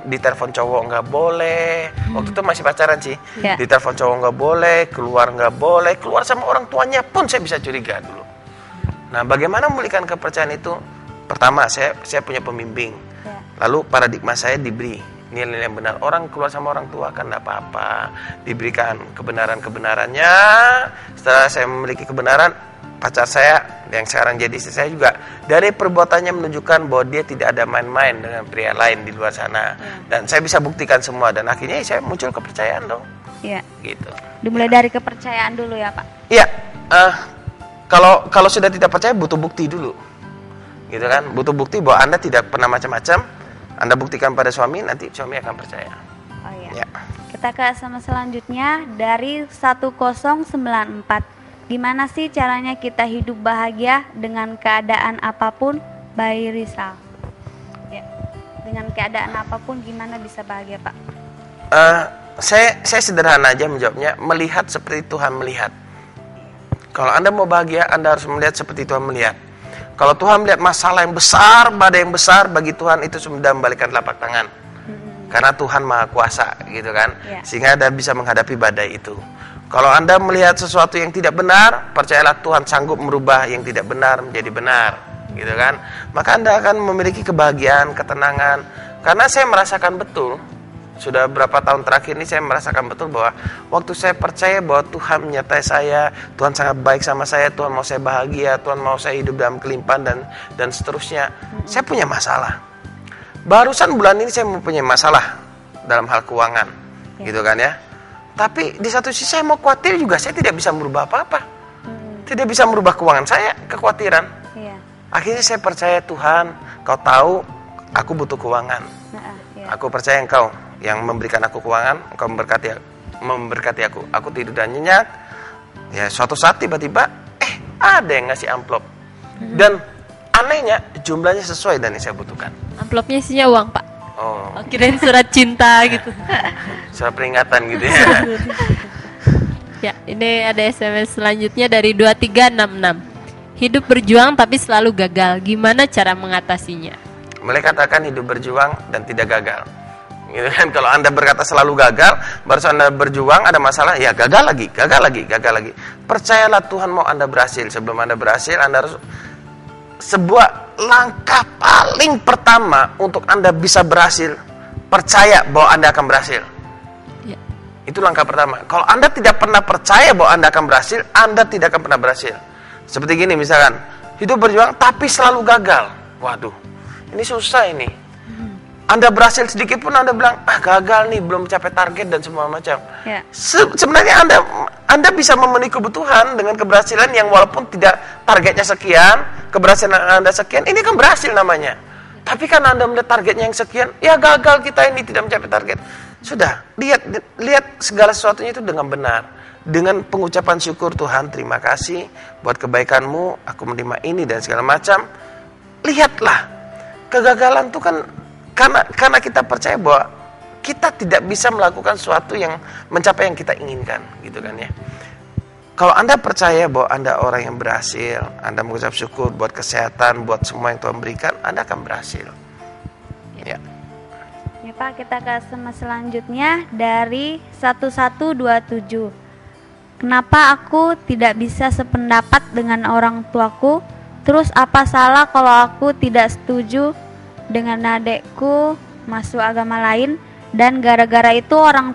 Ditelepon cowok nggak boleh. Waktu itu masih pacaran sih. Ditelepon cowok nggak boleh, keluar nggak boleh, keluar sama orang tuanya pun saya bisa curiga dulu. Nah, bagaimana memulihkan kepercayaan itu? Pertama, saya punya pembimbing. Lalu paradigma saya diberi nilai yang benar. Orang keluar sama orang tua kan tidak apa-apa, diberikan kebenarannya. Setelah saya memiliki kebenaran, pacar saya yang sekarang jadi istri saya juga dari perbuatannya menunjukkan bahwa dia tidak ada main-main dengan pria lain di luar sana. Dan saya bisa buktikan semua, dan akhirnya saya muncul kepercayaan dong. Gitu. Dimulai dari kepercayaan dulu ya Pak. Iya. Kalau sudah tidak percaya, butuh bukti dulu, gitu kan? Butuh bukti bahwa Anda tidak pernah macam-macam. Anda buktikan pada suami, nanti suami akan percaya. Oh iya. Kita ke SMS selanjutnya dari 1094. Gimana sih caranya kita hidup bahagia dengan keadaan apapun? By Rizal. Dengan keadaan apapun gimana bisa bahagia Pak? Saya sederhana aja menjawabnya, melihat seperti Tuhan melihat. Kalau Anda mau bahagia, Anda harus melihat seperti Tuhan melihat. Kalau Tuhan melihat masalah yang besar, badai yang besar, bagi Tuhan itu sudah membalikan telapak tangan. Karena Tuhan Maha Kuasa, gitu kan. Sehingga Anda bisa menghadapi badai itu. Kalau Anda melihat sesuatu yang tidak benar, percayalah Tuhan sanggup merubah yang tidak benar menjadi benar, gitu kan. Maka Anda akan memiliki kebahagiaan, ketenangan. Karena saya merasakan betul, sudah berapa tahun terakhir ini saya merasakan betul bahwa waktu saya percaya bahwa Tuhan menyertai saya, Tuhan sangat baik sama saya, Tuhan mau saya bahagia, Tuhan mau saya hidup dalam kelimpahan dan seterusnya. Saya punya masalah. Barusan bulan ini saya mempunyai masalah dalam hal keuangan, gitu kan ya. Tapi di satu sisi saya mau khawatir juga, saya tidak bisa merubah apa-apa. Tidak bisa merubah keuangan saya, kekhawatiran. Akhirnya saya percaya Tuhan, Kau tahu aku butuh keuangan. Aku percaya Engkau yang memberikan aku keuangan, Engkau memberkati aku. Aku tidur dan nyenyak. Ya, suatu saat tiba-tiba ada yang ngasih amplop. Dan anehnya jumlahnya sesuai dengan yang saya butuhkan. Amplopnya isinya uang, Pak. Oh. Kirain surat cinta gitu. Surat peringatan gitu ya. Ya, ini ada SMS selanjutnya dari 2366. Hidup berjuang tapi selalu gagal. Gimana cara mengatasinya? Mereka katakan hidup berjuang dan tidak gagal. Gitu kan? Kalau Anda berkata selalu gagal, baru Anda berjuang ada masalah, ya gagal lagi. Percayalah Tuhan mau Anda berhasil. Sebelum Anda berhasil, Anda harus sebuah langkah paling pertama untuk Anda bisa berhasil. Percaya bahwa Anda akan berhasil. Ya. Itu langkah pertama. Kalau Anda tidak pernah percaya bahwa Anda akan berhasil, Anda tidak akan pernah berhasil. Seperti gini misalkan, hidup berjuang tapi selalu gagal. Waduh, ini susah ini. Anda berhasil sedikit pun Anda bilang, gagal nih, belum mencapai target dan semua macam. Sebenarnya Anda bisa memenuhi kebutuhan dengan keberhasilan yang walaupun tidak targetnya sekian, keberhasilan Anda sekian, ini kan berhasil namanya. Tapi kan Anda melihat targetnya yang sekian, ya gagal kita ini tidak mencapai target. Sudah, lihat segala sesuatunya itu dengan benar. Dengan pengucapan syukur, Tuhan terima kasih buat kebaikan-Mu, aku menerima ini dan segala macam. Lihatlah, kegagalan itu kan karena kita percaya bahwa kita tidak bisa melakukan sesuatu yang mencapai yang kita inginkan, gitu kan ya. Kalau Anda percaya bahwa Anda orang yang berhasil, Anda mengucap syukur buat kesehatan, buat semua yang Tuhan berikan, Anda akan berhasil. Ya. Ya Pak, kita ke SMS selanjutnya dari 1127. Kenapa aku tidak bisa sependapat dengan orang tuaku? Terus apa salah kalau aku tidak setuju dengan adekku masuk agama lain, dan gara-gara itu orang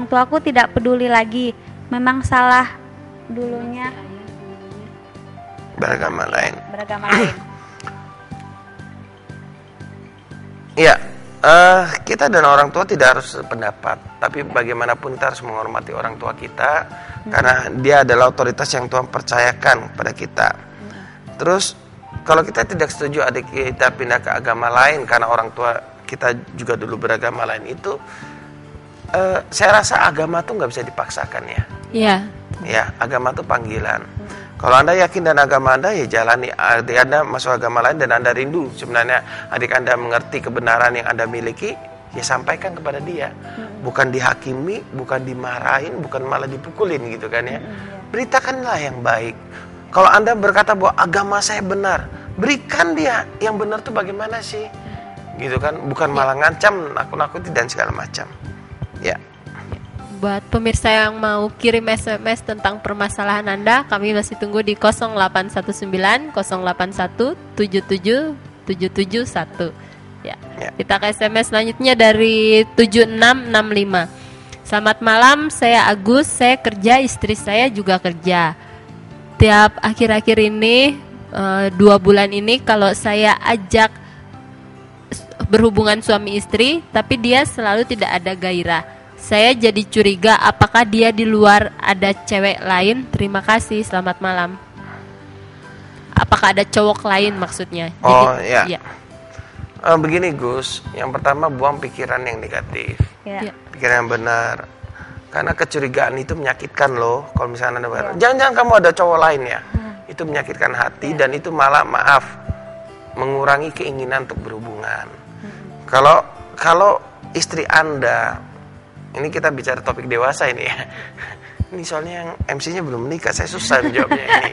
tuaku tidak peduli lagi memang salah dulunya beragama lain. Iya, kita dan orang tua tidak harus sependapat, tapi bagaimanapun kita harus menghormati orang tua kita karena dia adalah otoritas yang Tuhan percayakan kepada kita. Terus kalau kita tidak setuju adik kita pindah ke agama lain karena orang tua kita juga dulu beragama lain, itu saya rasa agama tuh nggak bisa dipaksakan ya. Iya. Ya, agama tuh panggilan. Kalau Anda yakin dan agama Anda, ya jalani. Adik Anda masuk agama lain dan Anda rindu sebenarnya adik Anda mengerti kebenaran yang Anda miliki, ya sampaikan kepada dia. Bukan dihakimi, bukan dimarahin, bukan malah dipukulin gitu kan ya. Beritakanlah yang baik. Kalau Anda berkata bahwa agama saya benar, berikan dia yang benar tuh bagaimana sih? Gitu kan, bukan malah ngancam, nakut-nakuti dan segala macam. Ya. Buat pemirsa yang mau kirim SMS tentang permasalahan Anda, kami masih tunggu di 0819 081 77 771. Ya. Kita ke SMS selanjutnya dari 7665. Selamat malam, saya Agus, saya kerja, istri saya juga kerja. Tiap akhir-akhir ini 2 bulan ini kalau saya ajak berhubungan suami istri, tapi dia selalu tidak ada gairah. Saya jadi curiga apakah dia di luar ada cewek lain. Terima kasih, selamat malam. Apakah ada cowok lain maksudnya? Oh iya. Ya. Begini Gus, yang pertama buang pikiran yang negatif, pikiran yang benar. Karena kecurigaan itu menyakitkan loh. Kalau misalnya Anda berkata, jangan-jangan kamu ada cowok lain ya. Itu menyakitkan hati dan itu malah mengurangi keinginan untuk berhubungan. Kalau istri Anda, ini kita bicara topik dewasa ini ya. Ini soalnya yang MC-nya belum menikah, saya susah menjawabnya ini.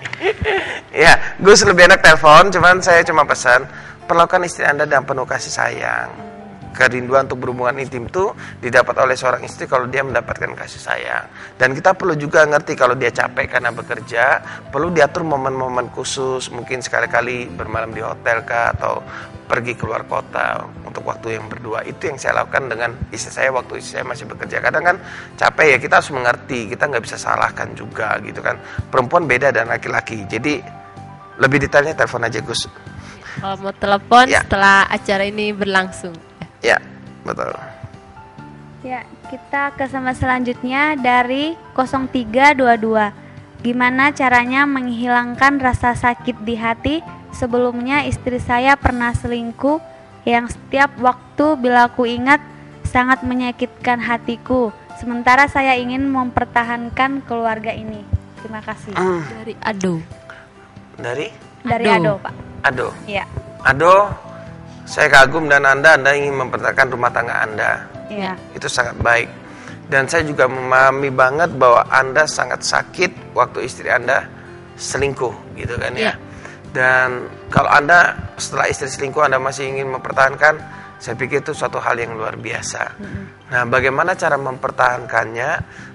Ya, Gus lebih enak telepon, saya cuma pesan, perlakukan istri Anda dengan penuh kasih sayang. Kerinduan untuk berhubungan intim itu didapat oleh seorang istri kalau dia mendapatkan kasih sayang. Dan kita perlu juga ngerti kalau dia capek karena bekerja, perlu diatur momen-momen khusus, mungkin sekali-kali bermalam di hotel kah, atau pergi keluar kota untuk waktu yang berdua. Itu yang saya lakukan dengan istri saya waktu istri saya masih bekerja. Kadang kan capek ya, kita harus mengerti, kita nggak bisa salahkan juga gitu kan. Perempuan beda dan laki-laki. Jadi lebih detailnya telepon aja Gus. Kalau mau telepon setelah acara ini berlangsung. Ya, betul. Ya, kita ke SMS selanjutnya dari 0322. Gimana caranya menghilangkan rasa sakit di hati? Sebelumnya istri saya pernah selingkuh yang setiap waktu bila aku ingat sangat menyakitkan hatiku. Sementara saya ingin mempertahankan keluarga ini. Terima kasih. Dari Ado. Dari Ado, Pak. Ado. Iya. Ado, saya kagum dan Anda ingin mempertahankan rumah tangga Anda. Iya. Itu sangat baik. Dan saya juga memahami banget bahwa Anda sangat sakit waktu istri Anda selingkuh, gitu kan ya. Dan kalau Anda setelah istri selingkuh Anda masih ingin mempertahankan, saya pikir itu suatu hal yang luar biasa. Nah, bagaimana cara mempertahankannya?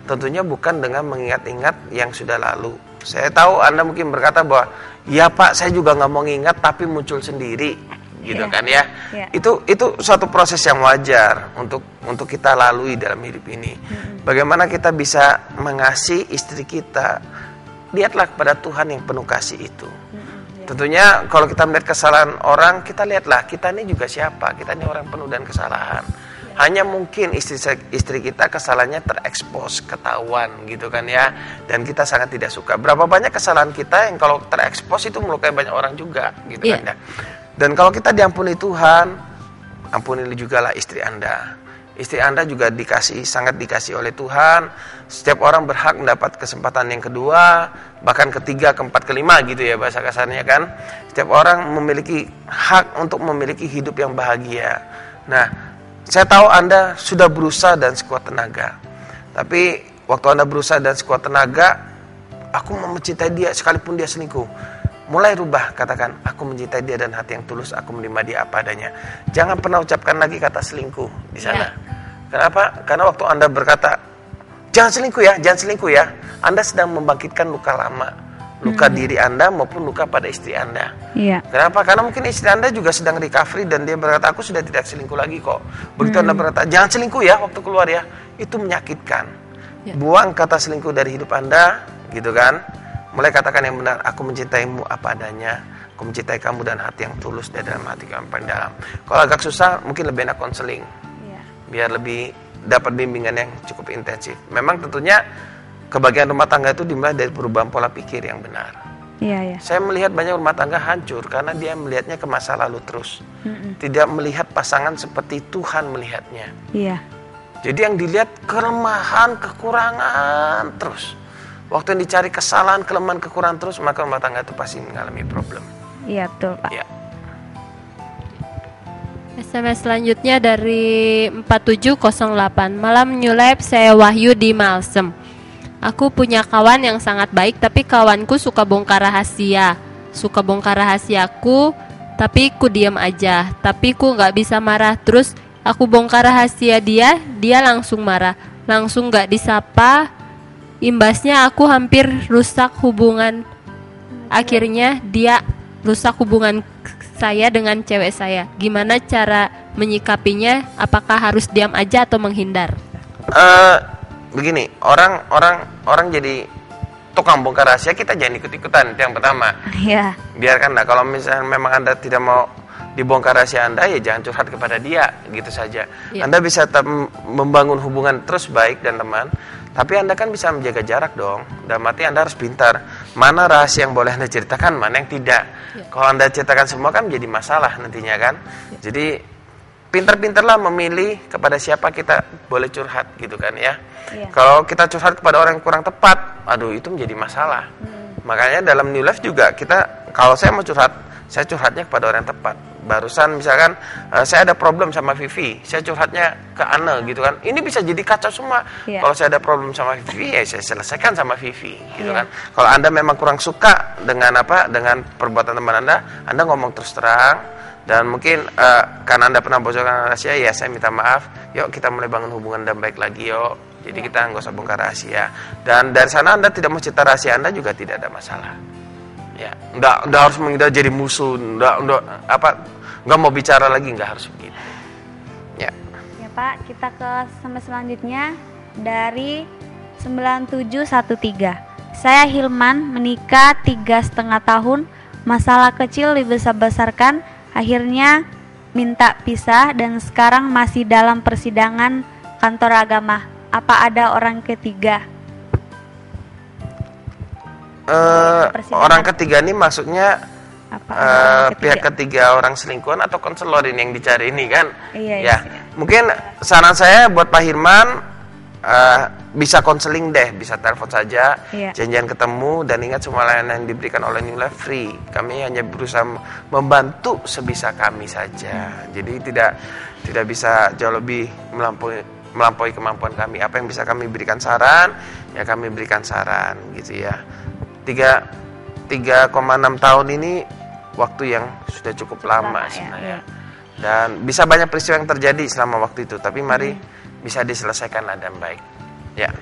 Tentunya bukan dengan mengingat-ingat yang sudah lalu. Saya tahu Anda mungkin berkata bahwa, ya Pak, saya juga nggak mau ingat tapi muncul sendiri, gitu kan ya. Itu suatu proses yang wajar untuk kita lalui dalam hidup ini. Bagaimana kita bisa mengasihi istri kita? Lihatlah kepada Tuhan yang penuh kasih itu. Tentunya kalau kita melihat kesalahan orang, kita lihatlah kita ini juga siapa. Kita ini orang penuh dan kesalahan. Hanya mungkin istri kita kesalahannya terekspos, ketahuan gitu kan ya. Dan kita sangat tidak suka. Berapa banyak kesalahan kita yang kalau terekspos itu melukai banyak orang juga gitu kan ya. Dan kalau kita diampuni Tuhan, ampunilah jugalah istri Anda. Istri Anda juga sangat dikasih oleh Tuhan. Setiap orang berhak mendapat kesempatan yang kedua, bahkan ketiga, keempat, kelima gitu ya bahasa kasarnya kan. Setiap orang memiliki hak untuk memiliki hidup yang bahagia. Nah, saya tahu Anda sudah berusaha dan sekuat tenaga. Tapi waktu Anda berusaha dan sekuat tenaga, aku mencintai dia sekalipun dia selingkuh. Mulai rubah, katakan, aku mencintai dia dan hati yang tulus, aku menerima dia apa adanya. Jangan pernah ucapkan lagi kata selingkuh di sana. Kenapa? Karena waktu Anda berkata, jangan selingkuh ya, Anda sedang membangkitkan luka lama. Luka diri Anda maupun luka pada istri Anda. Kenapa? Karena mungkin istri Anda juga sedang recovery dan dia berkata, aku sudah tidak selingkuh lagi kok. Begitu Anda berkata, jangan selingkuh ya waktu keluar ya, itu menyakitkan. Buang kata selingkuh dari hidup Anda, gitu kan. Mulai katakan yang benar, aku mencintaimu apa adanya. Aku mencintai kamu dan hati yang tulus dari dalam hati kamu paling dalam. Kalau agak susah, mungkin lebih enak konseling. Biar lebih dapat bimbingan yang cukup intensif. Memang tentunya kebahagiaan rumah tangga itu dimulai dari perubahan pola pikir yang benar. Saya melihat banyak rumah tangga hancur karena dia melihatnya ke masa lalu terus. Tidak melihat pasangan seperti Tuhan melihatnya. Jadi yang dilihat kelemahan, kekurangan terus. Waktu yang dicari kesalahan, kelemahan, kekurangan terus, maka rumah tangga itu pasti mengalami problem. Iya, betul, Pak. Ya. SMS selanjutnya dari 4708. Malam New Life, saya Wahyu di Malsem. Aku punya kawan yang sangat baik, tapi kawanku suka bongkar rahasia. Suka bongkar rahasiaku, tapi ku diam aja. Tapi ku gak bisa marah. Terus aku bongkar rahasia dia langsung marah. Langsung gak disapa. Imbasnya aku hampir rusak hubungan. Akhirnya dia rusak hubungan saya dengan cewek saya. Gimana cara menyikapinya? Apakah harus diam aja atau menghindar? Begini, orang jadi tukang bongkar rahasia, kita jangan ikut-ikutan. Itu yang pertama. Biarkanlah. Kalau misalnya memang Anda tidak mau dibongkar rahasia Anda, ya jangan curhat kepada dia, gitu saja. Anda bisa tetap membangun hubungan terus baik dan teman. Tapi Anda kan bisa menjaga jarak dong. Dalam arti Anda harus pintar. Mana rahasia yang boleh Anda ceritakan, mana yang tidak. Kalau Anda ceritakan semua kan menjadi masalah nantinya kan. Jadi pintar-pintarlah memilih kepada siapa kita boleh curhat gitu kan ya. Kalau kita curhat kepada orang yang kurang tepat, aduh itu menjadi masalah. Makanya dalam New Life juga kita, kalau saya mau curhat, saya curhatnya kepada orang yang tepat. Barusan misalkan saya ada problem sama Vivi, saya curhatnya ke Anne gitu kan. Ini bisa jadi kacau semua. Kalau saya ada problem sama Vivi, ya saya selesaikan sama Vivi gitu kan. Kalau Anda memang kurang suka dengan dengan perbuatan teman Anda ngomong terus terang. Dan mungkin karena Anda pernah bocorkan rahasia, ya saya minta maaf. Yuk kita mulai bangun hubungan dan baik lagi yuk. Jadi kita nggak usah bongkar rahasia. Dan dari sana Anda tidak mau cerita rahasia Anda juga tidak ada masalah. Ya, nggak harus menghindar jadi musuh, nggak mau bicara lagi, nggak harus begitu. Ya Pak, kita ke SMS selanjutnya dari 9713. Saya Hilman, menikah 3,5 tahun, masalah kecil dibesar-besarkan, akhirnya minta pisah dan sekarang masih dalam persidangan kantor agama. Apa ada orang ketiga? Orang ketiga ini maksudnya pihak ketiga orang selingkuhan atau konselor ini yang dicari ini kan? Mungkin saran saya buat Pak Hirman, bisa konseling deh, bisa telepon saja, janjian ketemu, dan ingat semua layanan yang diberikan oleh New Life free. Kami hanya berusaha membantu sebisa kami saja. Jadi tidak bisa jauh lebih melampaui kemampuan kami. Apa yang bisa kami berikan saran, ya kami berikan saran gitu ya. 3,6 tahun ini waktu yang sudah cukup lama sebenarnya. Dan bisa banyak peristiwa yang terjadi selama waktu itu, tapi mari bisa diselesaikan dengan baik. Ya.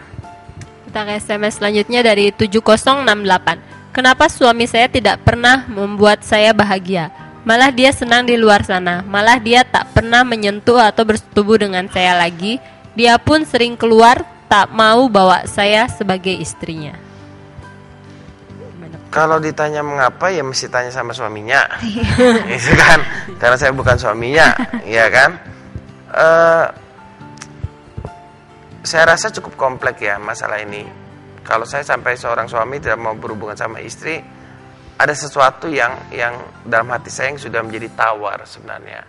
Kita ke SMS selanjutnya dari 7068. Kenapa suami saya tidak pernah membuat saya bahagia? Malah dia senang di luar sana. Malah dia tak pernah menyentuh atau bersetubuh dengan saya lagi. Dia pun sering keluar, tak mau bawa saya sebagai istrinya. Kalau ditanya mengapa, ya mesti tanya sama suaminya. Itu kan, karena saya bukan suaminya, ya kan. Saya rasa cukup kompleks ya masalah ini. Kalau saya sampai seorang suami tidak mau berhubungan sama istri, ada sesuatu yang dalam hati saya yang sudah menjadi tawar sebenarnya.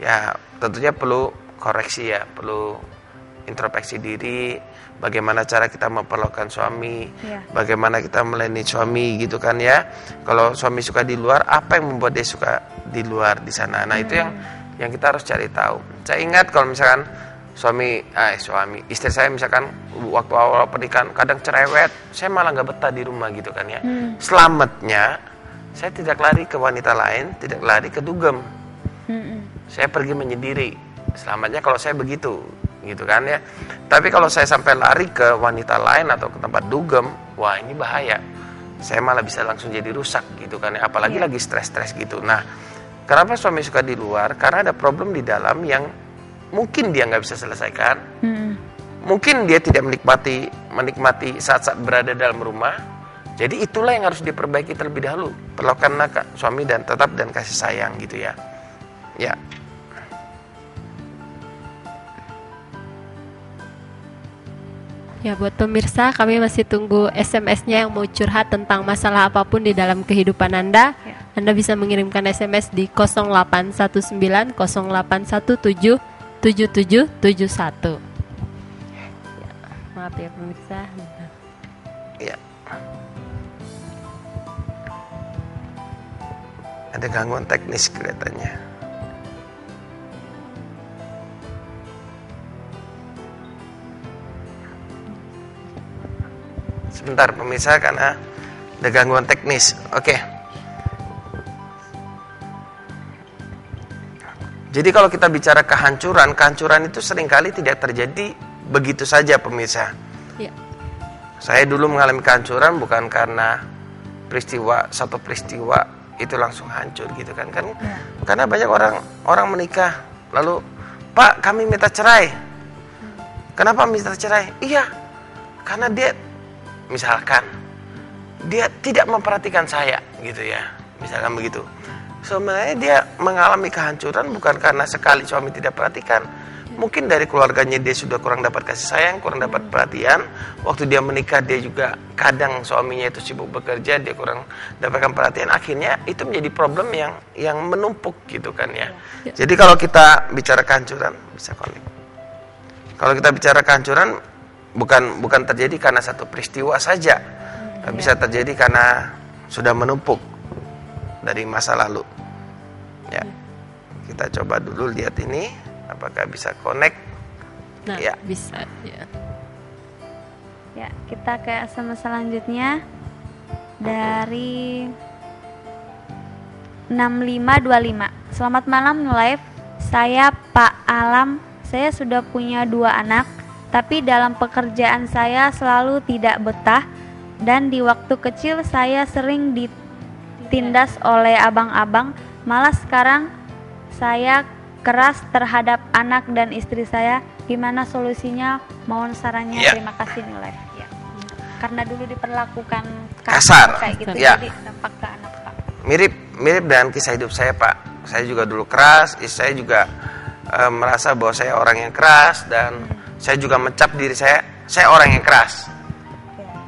Ya tentunya perlu koreksi ya, perlu introspeksi diri, bagaimana cara kita memperlakukan suami, bagaimana kita melayani suami gitu kan ya. Kalau suami suka di luar, apa yang membuat dia suka di luar di sana? Nah itu yang kita harus cari tahu. Saya ingat kalau misalkan istri saya misalkan waktu awal pernikahan kadang cerewet, saya malah nggak betah di rumah gitu kan ya. Selamatnya saya tidak lari ke wanita lain, tidak lari ke dugem. Saya pergi menyendiri. Selamatnya kalau saya begitu, gitu kan ya. Tapi kalau saya sampai lari ke wanita lain atau ke tempat dugem, wah ini bahaya. Saya malah bisa langsung jadi rusak gitu kan ya. Apalagi lagi stres-stres gitu. Nah, kenapa suami suka di luar? Karena ada problem di dalam yang mungkin dia nggak bisa selesaikan. mungkin dia tidak menikmati saat-saat berada dalam rumah. Jadi itulah yang harus diperbaiki terlebih dahulu. Perlakukanlah suami dan tetap dan kasih sayang gitu ya. Ya. Ya, buat pemirsa, kami masih tunggu SMS-nya yang mau curhat tentang masalah apapun di dalam kehidupan Anda. Ya. Anda bisa mengirimkan SMS di 0819 0817 7771. Ya, maaf ya pemirsa. Ya. Ada gangguan teknis kelihatannya. Sebentar pemirsa, karena ada gangguan teknis. Oke. Jadi kalau kita bicara kehancuran itu seringkali tidak terjadi begitu saja pemirsa. Ya. Saya dulu mengalami kehancuran bukan karena satu peristiwa itu langsung hancur gitu kan. Karena banyak orang menikah lalu, "Pak, kami minta cerai." Kenapa minta cerai? Iya, karena misalkan dia tidak memperhatikan saya gitu ya, misalkan begitu. Sebenarnya dia mengalami kehancuran bukan karena sekali suami tidak perhatikan. Mungkin dari keluarganya dia sudah kurang dapat kasih sayang, kurang dapat perhatian. Waktu dia menikah dia juga kadang suaminya itu sibuk bekerja, dia kurang dapatkan perhatian. Akhirnya itu menjadi problem yang menumpuk gitu kan ya. Jadi kalau kita bicara kehancuran, bisa connect. Kalau kita bicara kehancuran bukan terjadi karena satu peristiwa saja. Bisa terjadi karena sudah menumpuk dari masa lalu. Ya. Kita coba dulu lihat ini apakah bisa connect. Nah, ya. Bisa ya. Ya, kita ke SMS selanjutnya dari 6525. Selamat malam Live. Saya Pak Alam. Saya sudah punya 2 anak. Tapi dalam pekerjaan saya selalu tidak betah dan di waktu kecil saya sering ditindas oleh abang-abang. Malah sekarang saya keras terhadap anak dan istri saya. Gimana solusinya? Mohon sarannya. Ya. Terima kasih Nilai. Ya. Karena dulu diperlakukan kasar kayak gitu, ya. jadi dampak ke anak Pak. Mirip dengan kisah hidup saya Pak. Saya juga dulu keras, istri saya juga merasa bahwa saya orang yang keras dan saya juga mencap diri saya orang yang keras.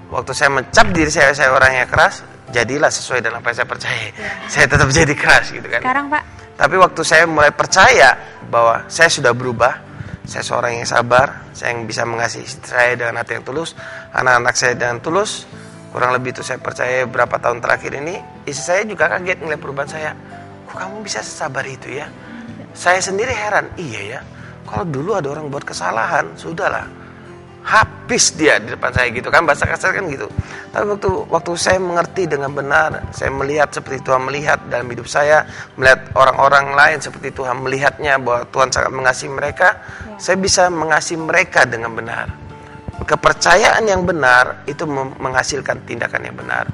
Waktu saya mencap diri saya orang yang keras, jadilah sesuai dengan apa yang saya percaya. Saya tetap jadi keras gitu kan. Sekarang Pak. Tapi waktu saya mulai percaya bahwa saya sudah berubah, saya seorang yang sabar, saya yang bisa mengasihi istri saya dengan hati yang tulus, anak-anak saya dengan tulus. Kurang lebih itu saya percaya beberapa tahun terakhir ini, istri saya juga kaget melihat perubahan saya. Kok kamu bisa sesabar itu ya? Saya sendiri heran, iya ya. Kalau dulu ada orang buat kesalahan, sudahlah, habis dia di depan saya gitu kan, bahasa kasar kan gitu. Tapi waktu saya mengerti dengan benar, saya melihat seperti Tuhan melihat dalam hidup saya, melihat orang-orang lain seperti Tuhan melihatnya, bahwa Tuhan sangat mengasihi mereka, saya bisa mengasihi mereka dengan benar. Kepercayaan yang benar itu menghasilkan tindakan yang benar.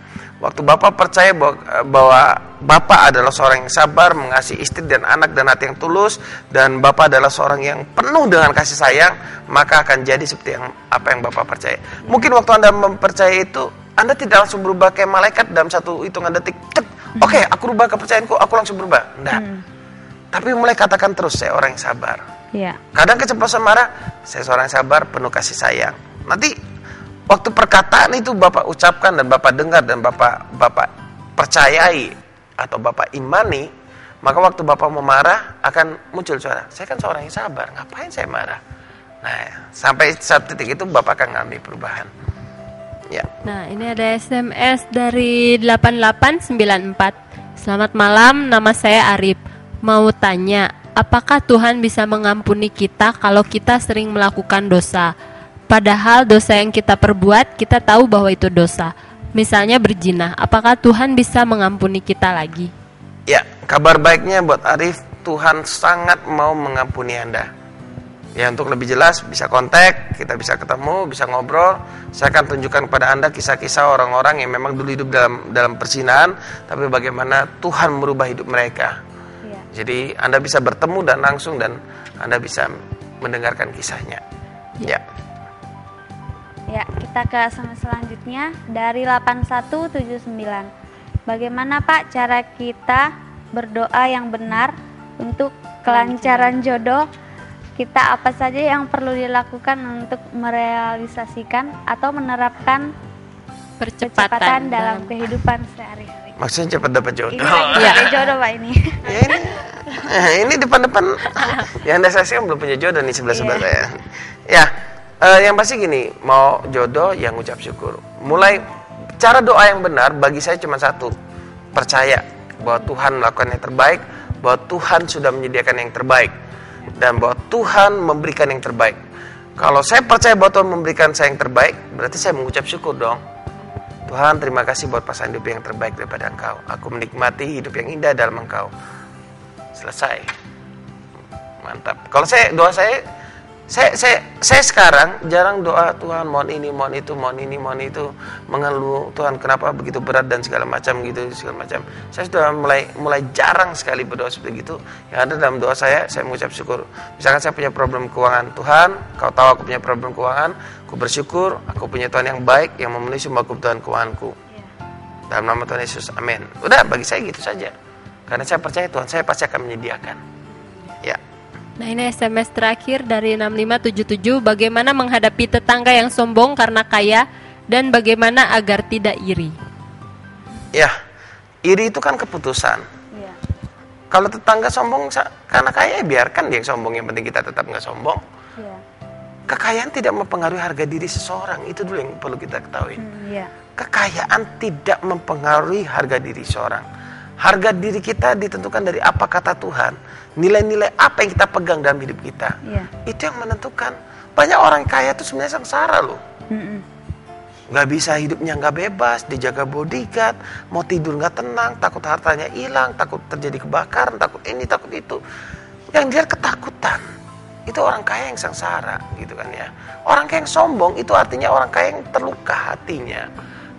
Waktu Bapak percaya bahwa Bapak adalah seorang yang sabar, mengasihi istri dan anak dan hati yang tulus, dan Bapak adalah seorang yang penuh dengan kasih sayang, maka akan jadi seperti apa yang Bapak percaya. Mungkin waktu Anda mempercayai itu, Anda tidak langsung berubah kayak malaikat dalam satu hitungan detik. Oke, aku rubah kepercayaanku, aku langsung berubah. Enggak. Tapi mulai katakan terus, saya orang yang sabar. Ya. Kadang keceplosan marah, saya seorang yang sabar, penuh kasih sayang. Nanti waktu perkataan itu Bapak ucapkan dan Bapak dengar dan Bapak percayai atau Bapak imani, maka waktu Bapak mau marah akan muncul suara, saya kan seorang yang sabar, ngapain saya marah? Nah, sampai saat titik itu Bapak akan mengalami perubahan. Ya. Nah, ini ada SMS dari 8894. Selamat malam, nama saya Arif. Mau tanya, apakah Tuhan bisa mengampuni kita kalau kita sering melakukan dosa? Padahal dosa yang kita perbuat, kita tahu bahwa itu dosa. Misalnya berzina, apakah Tuhan bisa mengampuni kita lagi? Ya, kabar baiknya buat Arif, Tuhan sangat mau mengampuni Anda. Ya, untuk lebih jelas bisa kontak, kita bisa ketemu, bisa ngobrol. Saya akan tunjukkan kepada Anda kisah-kisah orang-orang yang memang dulu hidup dalam perzinahan, tapi bagaimana Tuhan merubah hidup mereka. Ya. Jadi Anda bisa bertemu dan langsung, dan Anda bisa mendengarkan kisahnya. Ya. Ya, kita ke SMS selanjutnya dari 8179. Bagaimana Pak cara kita berdoa yang benar untuk kelancaran jodoh? Kita apa saja yang perlu dilakukan untuk merealisasikan atau menerapkan percepatan dalam kehidupan sehari-hari? Maksudnya cepat dapat jodoh. Ini lagi ada jodoh Pak ini. Ya, ini depan-depan yang Anda saksikan belum punya jodoh nih sebelah-sebelah saya. Ya, yang pasti gini, mau jodoh yang ucap syukur. Mulai cara doa yang benar bagi saya cuma satu. Percaya bahwa Tuhan melakukan yang terbaik, bahwa Tuhan sudah menyediakan yang terbaik, dan bahwa Tuhan memberikan yang terbaik. Kalau saya percaya bahwa Tuhan memberikan saya yang terbaik, berarti saya mengucap syukur dong. Tuhan, terima kasih buat pasangan hidup yang terbaik daripada Engkau. Aku menikmati hidup yang indah dalam Engkau. Selesai. Mantap. Kalau doa saya sekarang jarang doa Tuhan mohon ini, mohon itu, mohon ini, mohon itu, mengeluh Tuhan kenapa begitu berat dan segala macam gitu, segala macam. Saya sudah mulai jarang sekali berdoa seperti itu. Yang ada dalam doa saya mengucap syukur. Misalkan saya punya problem keuangan, Tuhan, Kau tahu aku punya problem keuangan, aku bersyukur, aku punya Tuhan yang baik yang memenuhi semua kebutuhan keuanganku. Dalam nama Tuhan Yesus, amin. Udah, bagi saya gitu saja. Karena saya percaya Tuhan saya pasti akan menyediakan. Ya. Nah, ini SMS terakhir dari 6577. Bagaimana menghadapi tetangga yang sombong karena kaya dan bagaimana agar tidak iri? Ya, iri itu kan keputusan. Iya. Kalau tetangga sombong karena kaya, biarkan dia yang sombong. Yang penting kita tetap nggak sombong. Iya. Kekayaan tidak mempengaruhi harga diri seseorang. Itu dulu yang perlu kita ketahui. Iya. Kekayaan tidak mempengaruhi harga diri seseorang. Harga diri kita ditentukan dari apa kata Tuhan. Nilai-nilai apa yang kita pegang dalam hidup kita. Iya. Itu yang menentukan. Banyak orang kaya itu sebenarnya sengsara loh. Gak bisa hidupnya gak bebas, dijaga bodyguard, mau tidur gak tenang, takut hartanya hilang, takut terjadi kebakaran, takut ini, takut itu. Yang dia ketakutan. Itu orang kaya yang sengsara gitu kan ya. Orang kaya yang sombong itu artinya orang kaya yang terluka hatinya.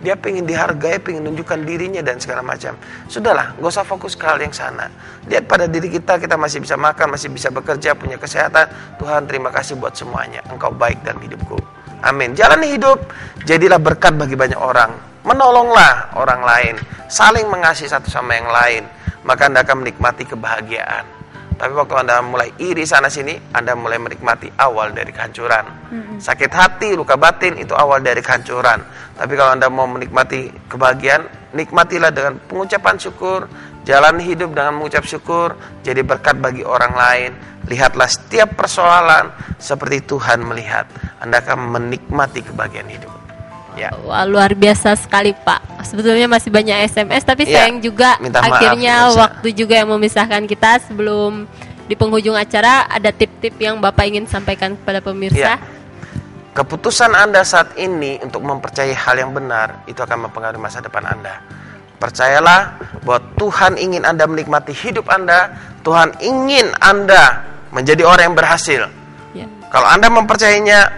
Dia pengen dihargai, pengen nunjukkan dirinya dan segala macam. Sudahlah, gak usah fokus ke hal yang sana. Lihat pada diri kita masih bisa makan, masih bisa bekerja, punya kesehatan. Tuhan terima kasih buat semuanya. Engkau baik dalam hidupku. Amin. Jalani hidup, jadilah berkat bagi banyak orang. Menolonglah orang lain. Saling mengasihi satu sama yang lain. Maka Anda akan menikmati kebahagiaan. Tapi waktu Anda mulai iri sana-sini, Anda mulai menikmati awal dari kehancuran. Sakit hati, luka batin, itu awal dari kehancuran. Tapi kalau Anda mau menikmati kebahagiaan, nikmatilah dengan pengucapan syukur. Jalani hidup dengan mengucap syukur. Jadi berkat bagi orang lain. Lihatlah setiap persoalan seperti Tuhan melihat. Anda akan menikmati kebahagiaan hidup. Ya. Wah, luar biasa sekali Pak. Sebetulnya masih banyak SMS, tapi Ya, sayang juga akhirnya waktu juga yang memisahkan kita. Sebelum di penghujung acara, ada tip-tip yang Bapak ingin sampaikan kepada pemirsa. Ya. Keputusan Anda saat ini untuk mempercayai hal yang benar, itu akan mempengaruhi masa depan Anda. Percayalah bahwa Tuhan ingin Anda menikmati hidup Anda. Tuhan ingin Anda menjadi orang yang berhasil. Ya. Kalau Anda mempercayainya,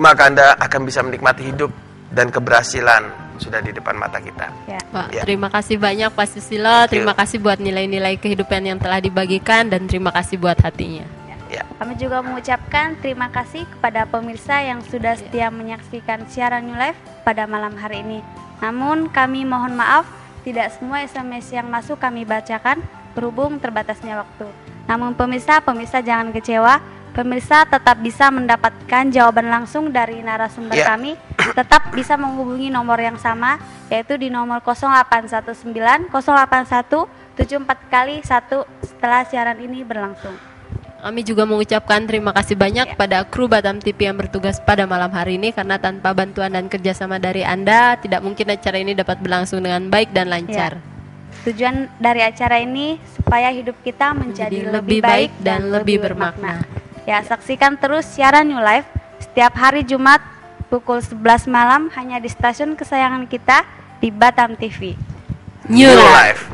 maka Anda akan bisa menikmati hidup dan keberhasilan sudah di depan mata kita. Ya. Pak, Ya. terima kasih banyak Pak Susilo. Terima kasih buat nilai-nilai kehidupan yang telah dibagikan dan terima kasih buat hatinya. Ya. Kami juga mengucapkan terima kasih kepada pemirsa yang sudah setia menyaksikan siaran New Life pada malam hari ini. Namun kami mohon maaf, tidak semua SMS yang masuk kami bacakan berhubung terbatasnya waktu. Namun pemirsa jangan kecewa. Pemirsa tetap bisa mendapatkan jawaban langsung dari narasumber kami. Tetap bisa menghubungi nomor yang sama, yaitu di nomor 0819 081 74 kali 1 setelah siaran ini berlangsung. Kami juga mengucapkan terima kasih banyak pada kru Batam TV yang bertugas pada malam hari ini, karena tanpa bantuan dan kerjasama dari Anda, tidak mungkin acara ini dapat berlangsung dengan baik dan lancar. Tujuan dari acara ini supaya hidup kita menjadi lebih baik dan lebih bermakna. Ya, saksikan terus siaran New Life setiap hari Jumat pukul 11 malam hanya di stasiun kesayangan kita di Batam TV. New Life.